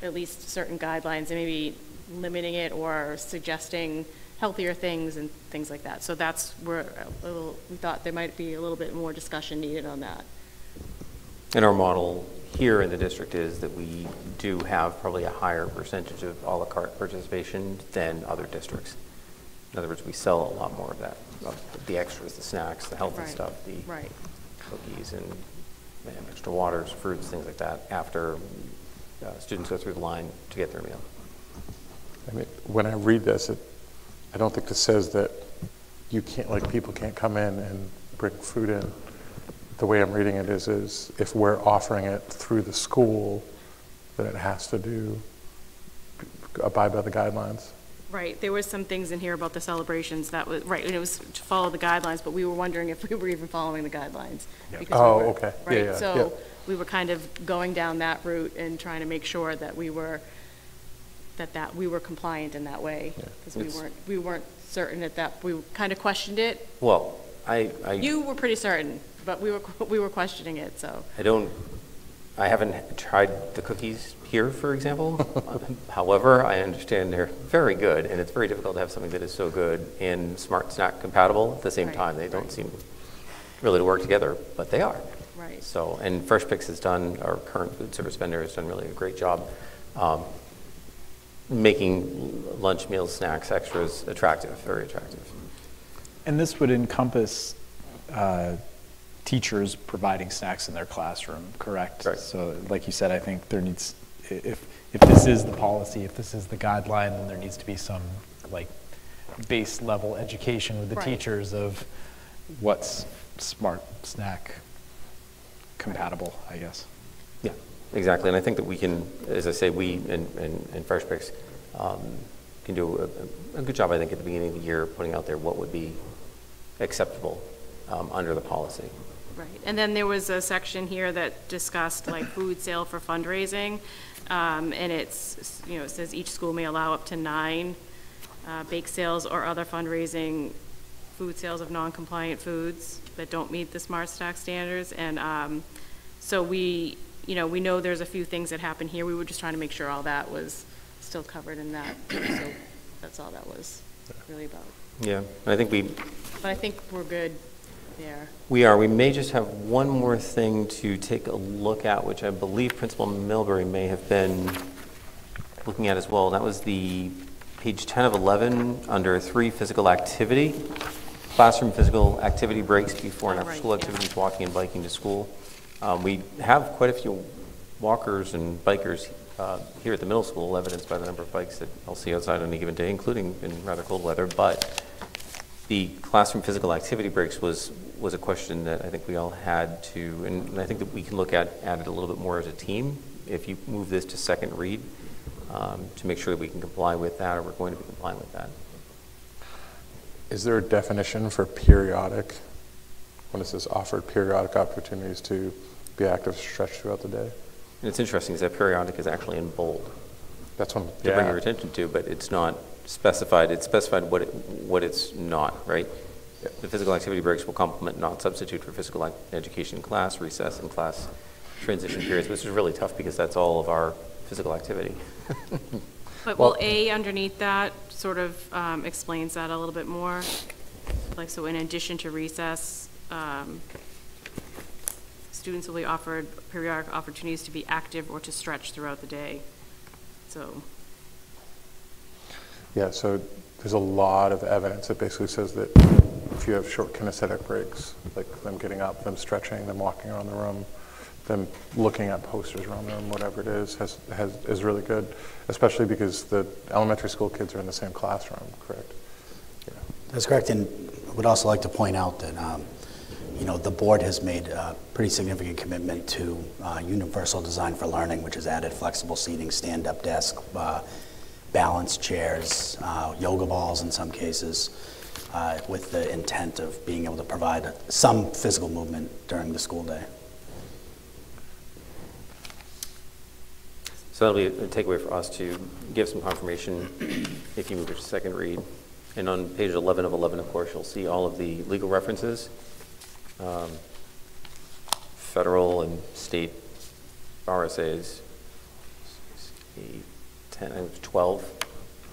A: at least certain guidelines and maybe limiting it or suggesting healthier things and things like that. So that's where we thought there might be a little bit more discussion needed on that.
J: And our model here in the district is that we do have probably a higher percentage of a la carte participation than other districts. In other words, we sell a lot more of that, the extras, the snacks, the healthy stuff, the cookies and extra waters, fruits, things like that, after students go through the line to get their meal. I
E: mean, when I read this, I don't think it says that you can't, like, people can't come in and bring food in. The way I'm reading it is if we're offering it through the school, then it has to abide by the guidelines.
A: Right, there was some things in here about the celebrations that was, right, and it was to follow the guidelines, but we were wondering if we were even following the guidelines. Because we
E: Oh,
A: were-
E: okay. Yeah,
A: Right,
E: yeah,
A: so
E: yeah.
A: we were kind of going down that route and trying to make sure that we were, that we were compliant in that way. Because we weren't certain we kind of questioned it.
J: Well,
A: You were pretty certain, but we were questioning it, so.
J: I haven't tried the cookies here, for example. However, I understand they're very good, and it's very difficult to have something that is so good and Smart Snack compatible at the same
A: Right,
J: time. They don't seem really to work together, but they are.
A: Right.
J: So, and Fresh Picks has done, our current food service vendor has done really a great job making lunch meals, snacks, extras attractive, very attractive.
H: And this would encompass teachers providing snacks in their classroom, correct?
J: Right.
H: So like you said, I think there needs, if this is the policy, if this is the guideline, then there needs to be some like base level education with the
A: Right.
H: teachers of what's Smart Snack compatible, I guess.
J: Yeah, exactly. And I think that we can, as I say, we and Fresh Picks can do a good job, I think, at the beginning of the year, putting out there what would be acceptable under the policy.
A: Right, and then there was a section here that discussed like food sale for fundraising, and it's, it says each school may allow up to 9 bake sales or other fundraising food sales of non-compliant foods that don't meet the Smart Stack standards, and so we know there's a few things that happen here. We were just trying to make sure all that was still covered in that, so that's all that was really about.
J: Yeah, and I think
A: But I think we're good there.
J: we are. We may just have one more thing to take a look at, which I believe Principal Milbury may have been looking at as well. That was the page 10 of 11 under 3 physical activity. Classroom physical activity breaks before and after
A: Right,
J: school
A: yeah.
J: activities, walking and biking to school. We have quite a few walkers and bikers here at the middle school, evidenced by the number of bikes that I'll see outside on any given day, including in rather cold weather. But the classroom physical activity breaks was a question that I think we all had to, and I think that we can look at it a little bit more as a team. If you move this to second read, to make sure that we can comply with that, or we're going to be complying with that.
E: Is there a definition for periodic, when it says offered periodic opportunities to be active stretched throughout the day?
J: And it's interesting is that periodic is actually in bold
E: That's one,
J: to bring your attention to, but it's not specified. It's specified what it's not, right? The physical activity breaks will complement, not substitute for physical education class, recess, and class transition periods, which is really tough because that's all of our physical activity.
A: But will A underneath that sort of explains that a little bit more? Like, so in addition to recess, students will be offered periodic opportunities to be active or to stretch throughout the day. So,
E: Yeah, so there's a lot of evidence that basically says that if you have short kinesthetic breaks, like them getting up, them stretching, them walking around the room, them looking at posters around the room, whatever it is, is really good, especially because the elementary school kids are in the same classroom, correct? Yeah.
F: That's correct, and I would also like to point out that the board has made a pretty significant commitment to universal design for learning, which has added flexible seating, stand-up desk, balance chairs, yoga balls in some cases, with the intent of being able to provide some physical movement during the school day.
J: So that'll be a takeaway for us to give some confirmation if you move it to second read. And on page 11 of 11, of course, you'll see all of the legal references, federal and state RSAs, 12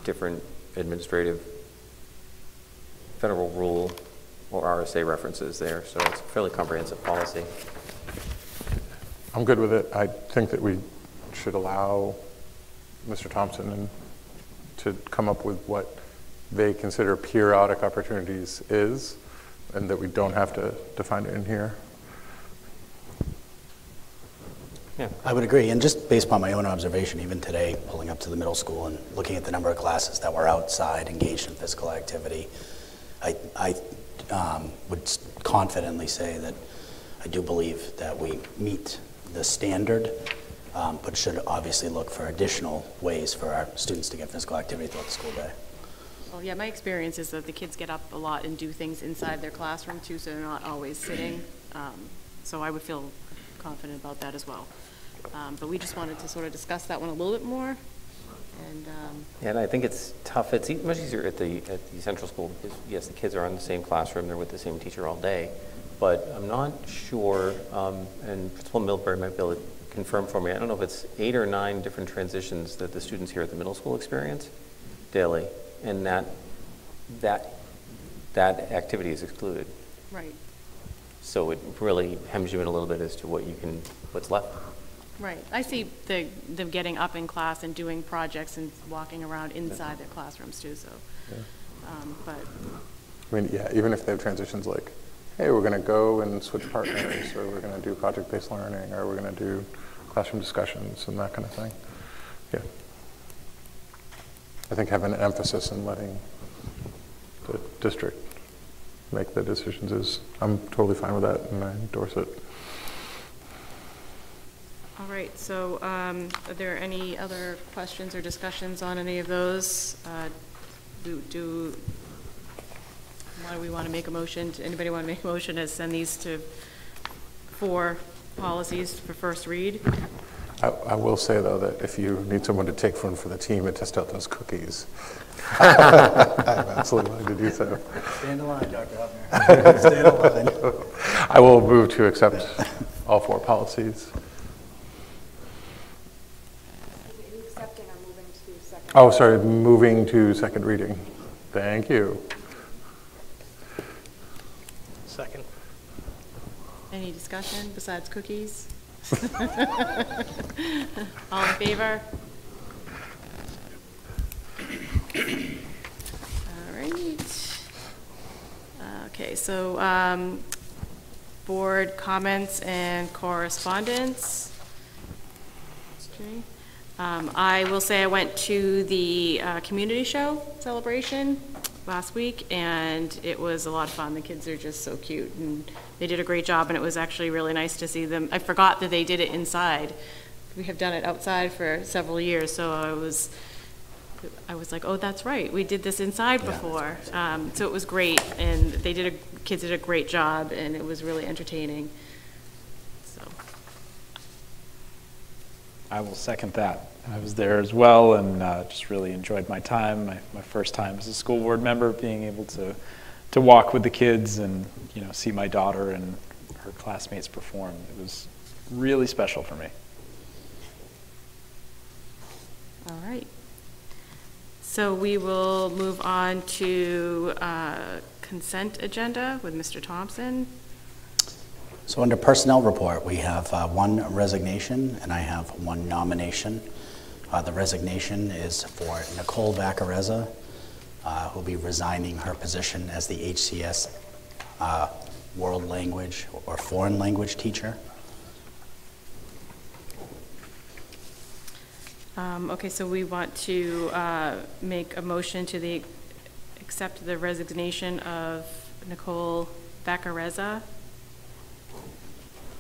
J: different administrative federal rule or RSA references there. So it's a fairly comprehensive policy.
E: I'm good with it. I think that we should allow Mr. Thompson to come up with what they consider periodic opportunities is, and that we don't have to define it in here.
J: Yeah.
F: I would agree, and just based upon my own observation, even today, pulling up to the middle school and looking at the number of classes that were outside, engaged in physical activity, I would confidently say that I do believe that we meet the standard, but should obviously look for additional ways for our students to get physical activity throughout the school day.
A: Well, yeah, my experience is that the kids get up a lot and do things inside their classroom too, so they're not always sitting. So I would feel confident about that as well. But we just wanted to sort of discuss that one a little bit more. And
J: Yeah, and I think it's tough. It's much easier at the central school because, yes, the kids are in the same classroom. They're with the same teacher all day. But I'm not sure, and Principal Milbury might be able to confirm for me, I don't know if it's 8 or 9 different transitions that the students here at the middle school experience daily, and that activity is excluded.
A: right,
J: So it really hems you in a little bit as to what's left.
A: right. I see them getting up in class and doing projects and walking around inside their classrooms too, so. But,
E: I mean, yeah, even if they have transitions like, hey, we're going to go and switch partners, or we're going to do project-based learning, or we're going to do classroom discussions and that kind of thing. Yeah. I think having an emphasis in letting the district make the decisions is, I'm totally fine with that, and I endorse it.
A: all right, so are there any other questions or discussions on any of those? Why do we want to make a motion? Anybody want to make a motion to send these to 4 policies for first read?
E: I will say, though, that if you need someone to take one for the team and test out those cookies, I'm absolutely willing to do so.
F: Stay in the line, Dr. Hubner. Stay in the line.
E: I will move to accept all 4 policies.
B: Accepting or moving to second?
E: Oh, sorry, moving to second reading. Thank you.
C: Second.
A: Any discussion besides cookies? All in favor? All right. Okay, so board comments and correspondence. Okay. I will say I went to the community show celebration last week, and it was a lot of fun. The kids are just so cute, and they did a great job, and it was actually really nice to see them. I forgot that they did it inside. We have done it outside for several years, so I was like, oh, that's right, we did this inside before. So it was great, and kids did a great job, and it was really entertaining. So.
H: I will second that. I was there as well, and just really enjoyed my time. My first time as a school board member, being able to walk with the kids and see my daughter and her classmates perform. It was really special for me.
A: All right. So we will move on to consent agenda with Mr. Thompson.
F: So under personnel report, we have 1 resignation and I have 1 nomination. The resignation is for Nicole Vaccarezza, who will be resigning her position as the HCS world language or foreign language teacher.
A: Okay, so we want to make a motion to accept the resignation of Nicole Vaccarezza.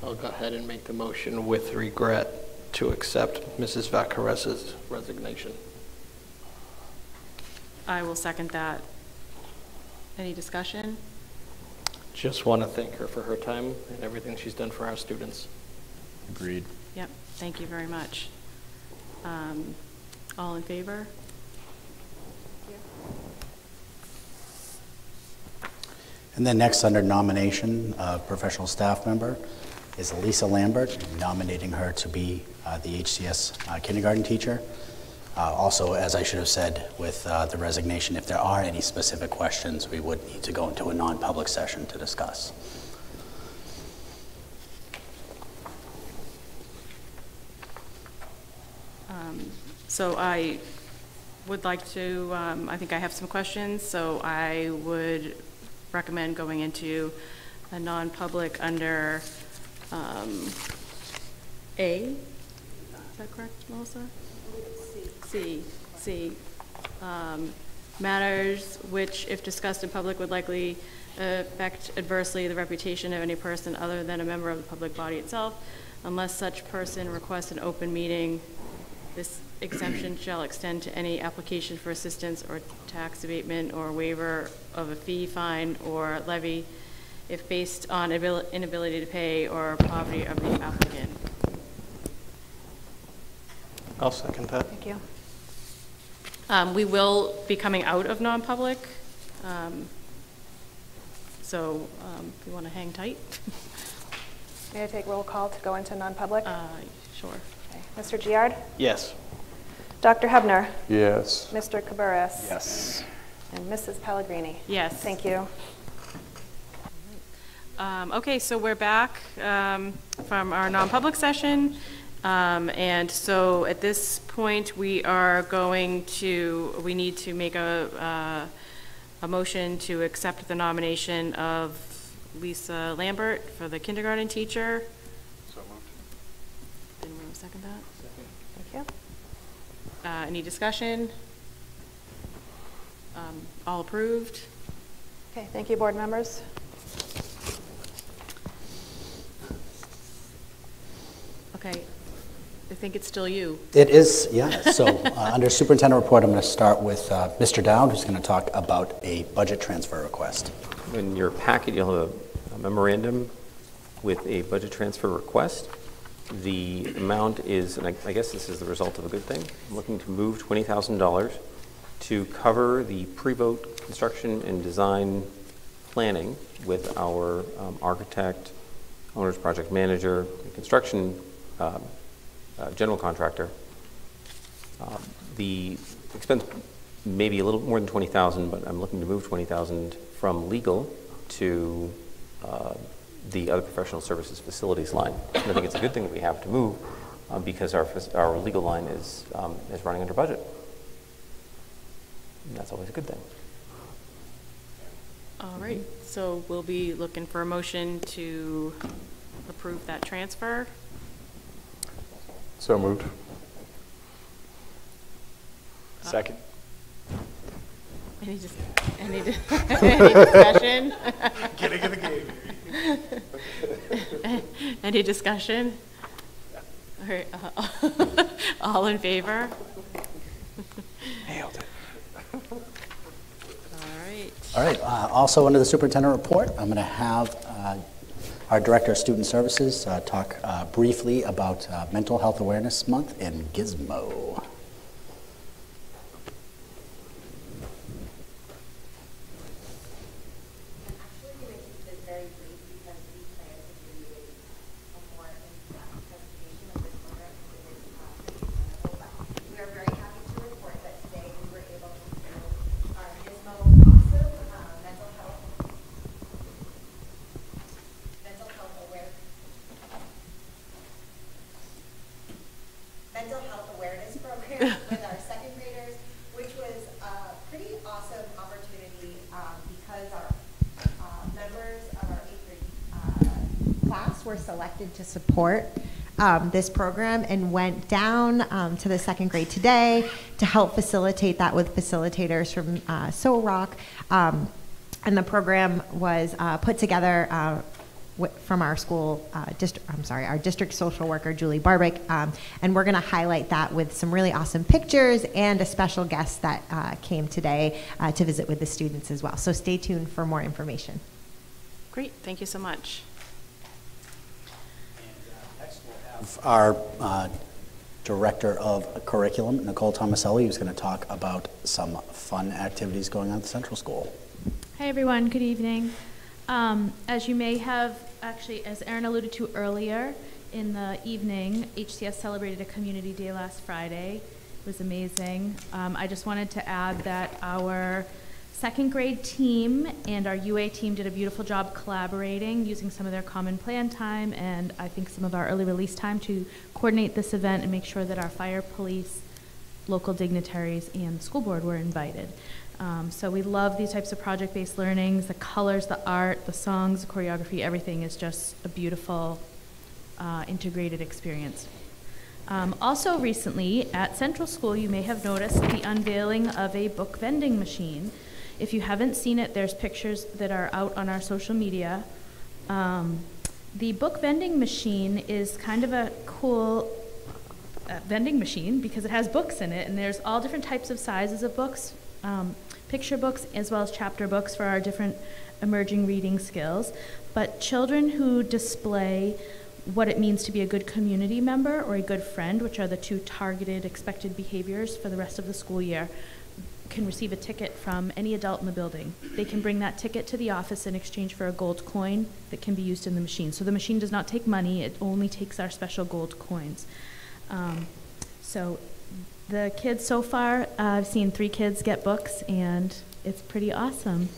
C: I'll go ahead and make the motion with regret to accept Mrs. Vaccarezza's resignation.
A: I will second that. Any discussion?
C: Just want to thank her for her time and everything she's done for our students.
H: Agreed.
A: Yep, thank you very much. All in favor?
F: And then next under nomination, professional staff member is Lisa Lambert, nominating her to be the HCS kindergarten teacher. Also, as I should have said with the resignation, if there are any specific questions, we would need to go into a non-public session to discuss.
A: So I would like to, I think I have some questions, so I would recommend going into a non-public under A. Is that correct, Melissa? C. matters which, if discussed in public, would likely affect adversely the reputation of any person other than a member of the public body itself. Unless such person requests an open meeting, this exemption shall extend to any application for assistance or tax abatement or waiver of a fee, fine, or levy if based on inability to pay or poverty of the applicant.
C: I'll second that.
B: Thank you.
A: We will be coming out of non-public, so if you want to hang tight.
B: May I take roll call to go into non-public?
A: Sure.
B: Okay. Mr. Giard?
C: Yes.
B: Dr. Hebner?
E: Yes.
B: Mr. Cabarrus?
C: Yes.
B: And Mrs. Pellegrini?
A: Yes.
B: Thank you.
A: Okay, so we're back from our non-public session. And so at this point, we need to make a motion to accept the nomination of Lisa Lambert for the kindergarten teacher.
E: So moved.
A: Anyone want to second that?
B: Thank you.
A: Any discussion? All approved?
B: Okay, thank you, board members.
A: Okay, I think it's still you.
F: It is, yeah. So under superintendent report, I'm going to start with Mr. Dowd, who's going to talk about a budget transfer request.
J: In your packet, you'll have a memorandum with a budget transfer request. The amount is, and I guess this is the result of a good thing, I'm looking to move $20,000 to cover the pre-vote construction and design planning with our architect, owner's project manager, and construction general contractor. The expense may be a little more than $20,000, but I'm looking to move $20,000 from legal to the other professional services facilities line. And I think it's a good thing that we have to move because our legal line is running under budget. And that's always a good thing.
A: All right, so we'll be looking for a motion to approve that transfer.
E: So moved.
C: Second.
A: Any discussion?
C: Getting in the game.
A: Any discussion? All right, all in favor?
C: Nailed it.
F: All right, also under the superintendent report, I'm going to have our Director of Student Services talk briefly about Mental Health Awareness Month in Gizmo.
G: Mental health awareness program with our second graders, which was a pretty awesome opportunity because our members of our 8th grade class were selected to support this program and went down to the second grade today to help facilitate that with facilitators from SOROC. And the program was put together from our school our district social worker, Julie Barbick, and we're going to highlight that with some really awesome pictures and a special guest that came today to visit with the students as well. So stay tuned for more information.
A: Great, thank you so much.
F: And next we'll have our Director of Curriculum, Nicole Tomaselli, who's going to talk about some fun activities going on at the Central School.
K: Hi everyone, good evening. As you may have, actually, as Erin alluded to earlier, in the evening, HCS celebrated a community day last Friday. It was amazing. I just wanted to add that our second grade team and our UA team did a beautiful job collaborating, using some of their common plan time and I think some of our early release time to coordinate this event and make sure that our fire, police, local dignitaries, and the school board were invited. So we love these types of project-based learnings. The colors, the art, the songs, the choreography, everything is just a beautiful integrated experience. Also recently, at Central School, you may have noticed the unveiling of a book vending machine. If you haven't seen it, there's pictures that are out on our social media. The book vending machine is kind of a cool vending machine because it has books in it, and there's all different types of sizes of books, picture books as well as chapter books for our different emerging reading skills. But children who display what it means to be a good community member or a good friend, which are the two targeted expected behaviors for the rest of the school year, can receive a ticket from any adult in the building. They can bring that ticket to the office in exchange for a gold coin that can be used in the machine. So the machine does not take money, it only takes our special gold coins. So the kids so far, I've seen 3 kids get books, and it's pretty awesome.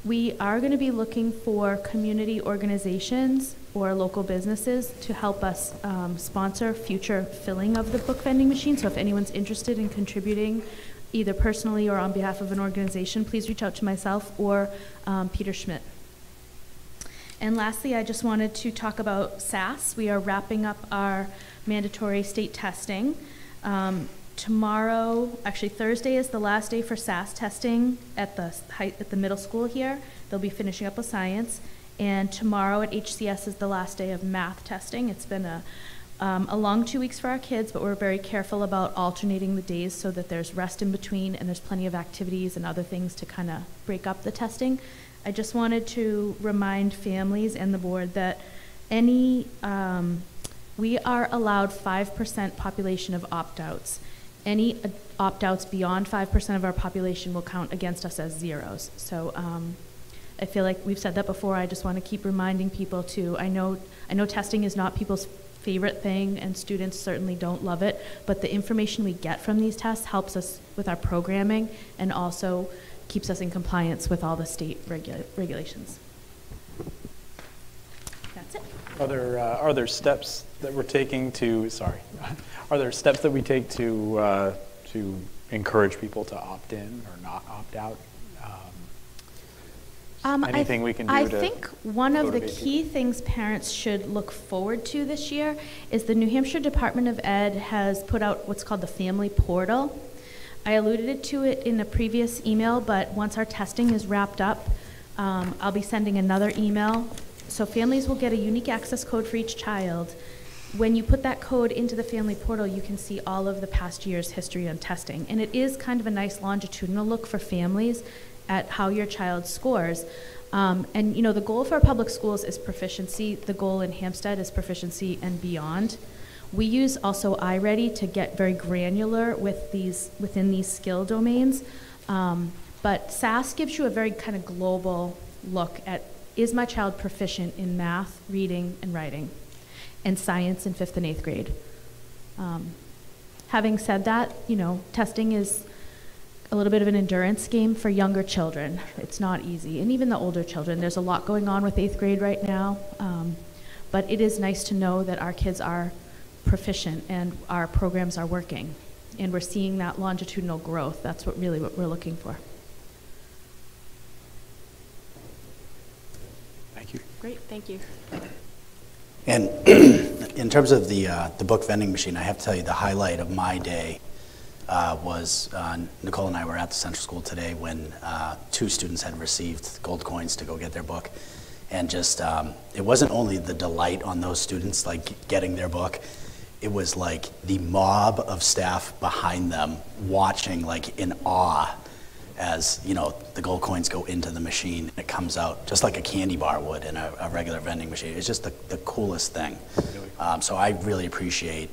K: We are going to be looking for community organizations or local businesses to help us sponsor future filling of the book vending machine. So if anyone's interested in contributing, either personally or on behalf of an organization, please reach out to myself or Peter Schmidt. And lastly, I just wanted to talk about SAS. We are wrapping up our mandatory state testing. Tomorrow, actually Thursday, is the last day for SAS testing at the middle school here. They'll be finishing up with science. And tomorrow at HCS is the last day of math testing. It's been a long 2 weeks for our kids, but we're very careful about alternating the days so that there's rest in between and there's plenty of activities and other things to kind of break up the testing. I just wanted to remind families and the board that we are allowed 5% population of opt-outs. Any opt-outs beyond 5% of our population will count against us as zeros. So I feel like we've said that before. I just want to keep reminding people to, I know testing is not people's favorite thing, and students certainly don't love it, but the information we get from these tests helps us with our programming and also keeps us in compliance with all the state regulations. That's it.
H: Are there steps that we're taking to, are there steps that we take to encourage people to opt in or not opt out? Anything we can do
K: I
H: to
K: think one of the
H: motivate
K: key things parents should look forward to this year is the New Hampshire Department of Ed has put out what's called the Family Portal. I alluded to it in a previous email, but once our testing is wrapped up, I'll be sending another email. So families will get a unique access code for each child. When you put that code into the Family Portal, you can see all of the past year's history on testing. And it is kind of a nice longitudinal look for families at how your child scores. And you know, the goal for our public schools is proficiency. The goal in Hampstead is proficiency and beyond. We use also iReady to get very granular with within these skill domains. But SAS gives you a very kind of global look at, is my child proficient in math, reading, and writing, and science in 5th and 8th grade? Having said that, you know, testing is a little bit of an endurance game for younger children. It's not easy, and even the older children. There's a lot going on with 8th grade right now, but it is nice to know that our kids are proficient and our programs are working, and we're seeing that longitudinal growth. That's what we're looking for.
H: Thank you.
A: Great, thank you.
F: And in terms of the book vending machine, I have to tell you the highlight of my day was Nicole and I were at the Central School today when 2 students had received gold coins to go get their book. And just, it wasn't only the delight on those students, like getting their book, it was like the mob of staff behind them watching like in awe as, you know, the gold coins go into the machine. It comes out just like a candy bar would in a regular vending machine. It's just the coolest thing. So I really appreciate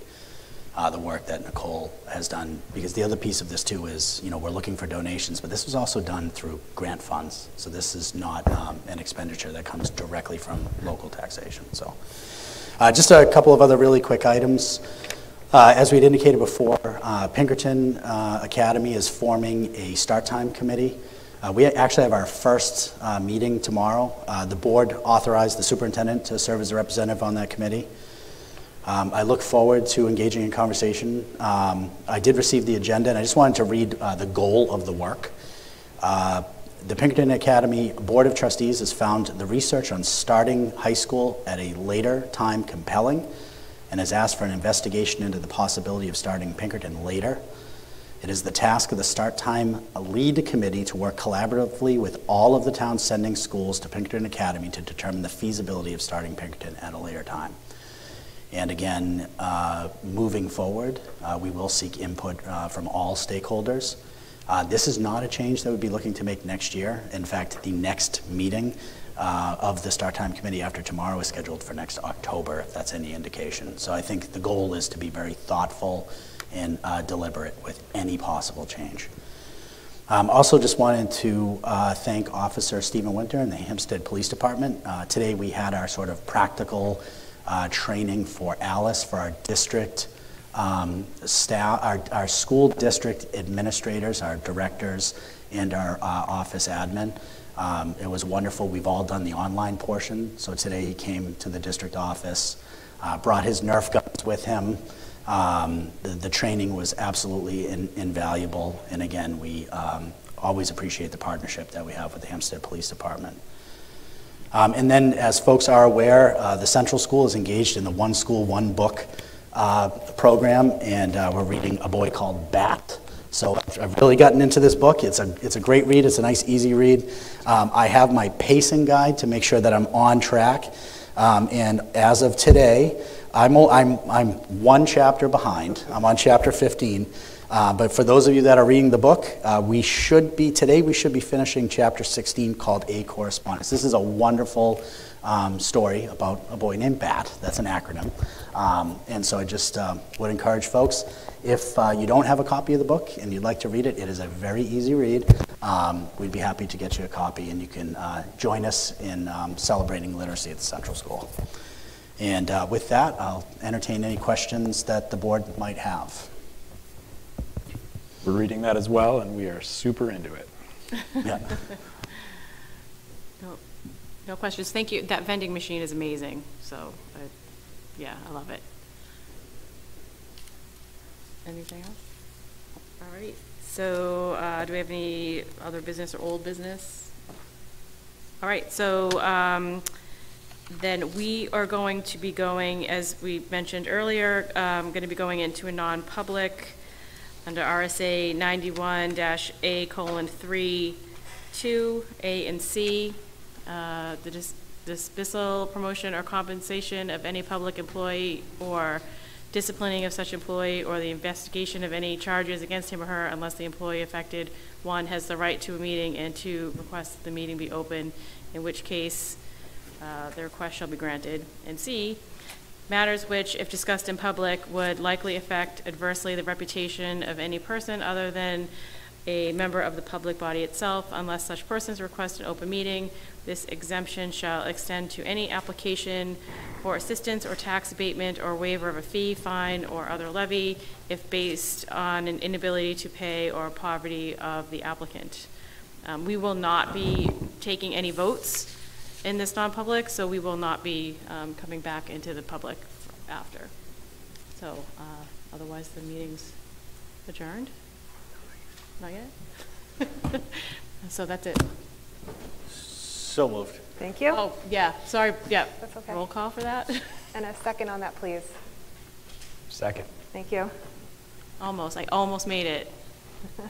F: the work that Nicole has done, because the other piece of this too is, you know, we're looking for donations, but this was also done through grant funds. So this is not an expenditure that comes directly from local taxation. So just a couple of other really quick items. As we had indicated before, Pinkerton Academy is forming a start time committee. We actually have our first meeting tomorrow. The board authorized the superintendent to serve as a representative on that committee. I look forward to engaging in conversation. I did receive the agenda, and I just wanted to read the goal of the work. The Pinkerton Academy Board of Trustees has found the research on starting high school at a later time compelling and has asked for an investigation into the possibility of starting Pinkerton later. It is the task of the Start Time Lead Committee to work collaboratively with all of the towns sending schools to Pinkerton Academy to determine the feasibility of starting Pinkerton at a later time. And again, moving forward, we will seek input from all stakeholders. This is not a change that we'd be looking to make next year. In fact, the next meeting of the Start Time Committee after tomorrow is scheduled for next October, if that's any indication. So I think the goal is to be very thoughtful and deliberate with any possible change. Also just wanted to thank Officer Stephen Winter and the Hempstead Police Department. Today we had our sort of practical training for Alice, for our district staff, our school district administrators, our directors, and our office admin. It was wonderful. We've all done the online portion. So today he came to the district office, brought his Nerf guns with him. The training was absolutely invaluable. And again, we always appreciate the partnership that we have with the Hempstead Police Department. And then, as folks are aware, the Central School is engaged in the One School, One Book program, and we're reading A Boy Called Bat. So I've really gotten into this book. It's a great read. It's a nice, easy read. I have my pacing guide to make sure that I'm on track. And as of today, I'm one chapter behind. I'm on chapter 15. But for those of you that are reading the book, today we should be finishing chapter 16 called A Correspondence. This is a wonderful story about a boy named Bat. That's an acronym. And so I just would encourage folks, if you don't have a copy of the book and you'd like to read it, it is a very easy read. We'd be happy to get you a copy, and you can join us in celebrating literacy at the Central School. And with that, I'll entertain any questions that the board might have.
H: We're reading that as well, and we are super into it.
F: Yeah.
A: No questions. Thank you. That vending machine is amazing. So, yeah, I love it. Anything else? All right. So, do we have any other business or old business? All right. So, then we are going to be going, as we mentioned earlier, going to be going into a non-public under RSA 91-A:3, 2, A and C. The dismissal, promotion, or compensation of any public employee, or disciplining of such employee, or the investigation of any charges against him or her, unless the employee affected, 1, has the right to a meeting, and 2, requests that the meeting be open, in which case the request shall be granted. And C, matters which, if discussed in public, would likely affect adversely the reputation of any person other than a member of the public body itself, unless such persons request an open meeting. This exemption shall extend to any application for assistance or tax abatement or waiver of a fee, fine, or other levy, if based on an inability to pay or poverty of the applicant. We will not be taking any votes in this non-public, so we will not be coming back into the public after. So otherwise the meeting's adjourned. Not yet? So that's it.
C: So moved.
B: Thank you.
A: Oh, yeah, sorry, yeah.
B: That's okay.
A: Roll call for that?
B: And a second on that, please.
H: Second.
B: Thank you.
A: Almost, I almost made it.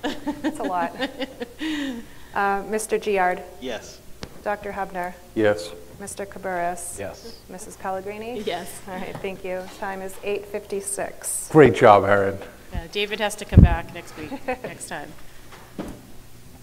B: That's a lot. Mr. Giard,
C: Yes.
B: Dr. Hubner,
E: Yes.
B: Mr. Cabarrus.
H: Yes.
B: Mrs. Pellegrini?
A: Yes.
B: All right, thank you. Time is 8:56.
E: Great job, Erin.
A: Yeah, David has to come back next week, next time.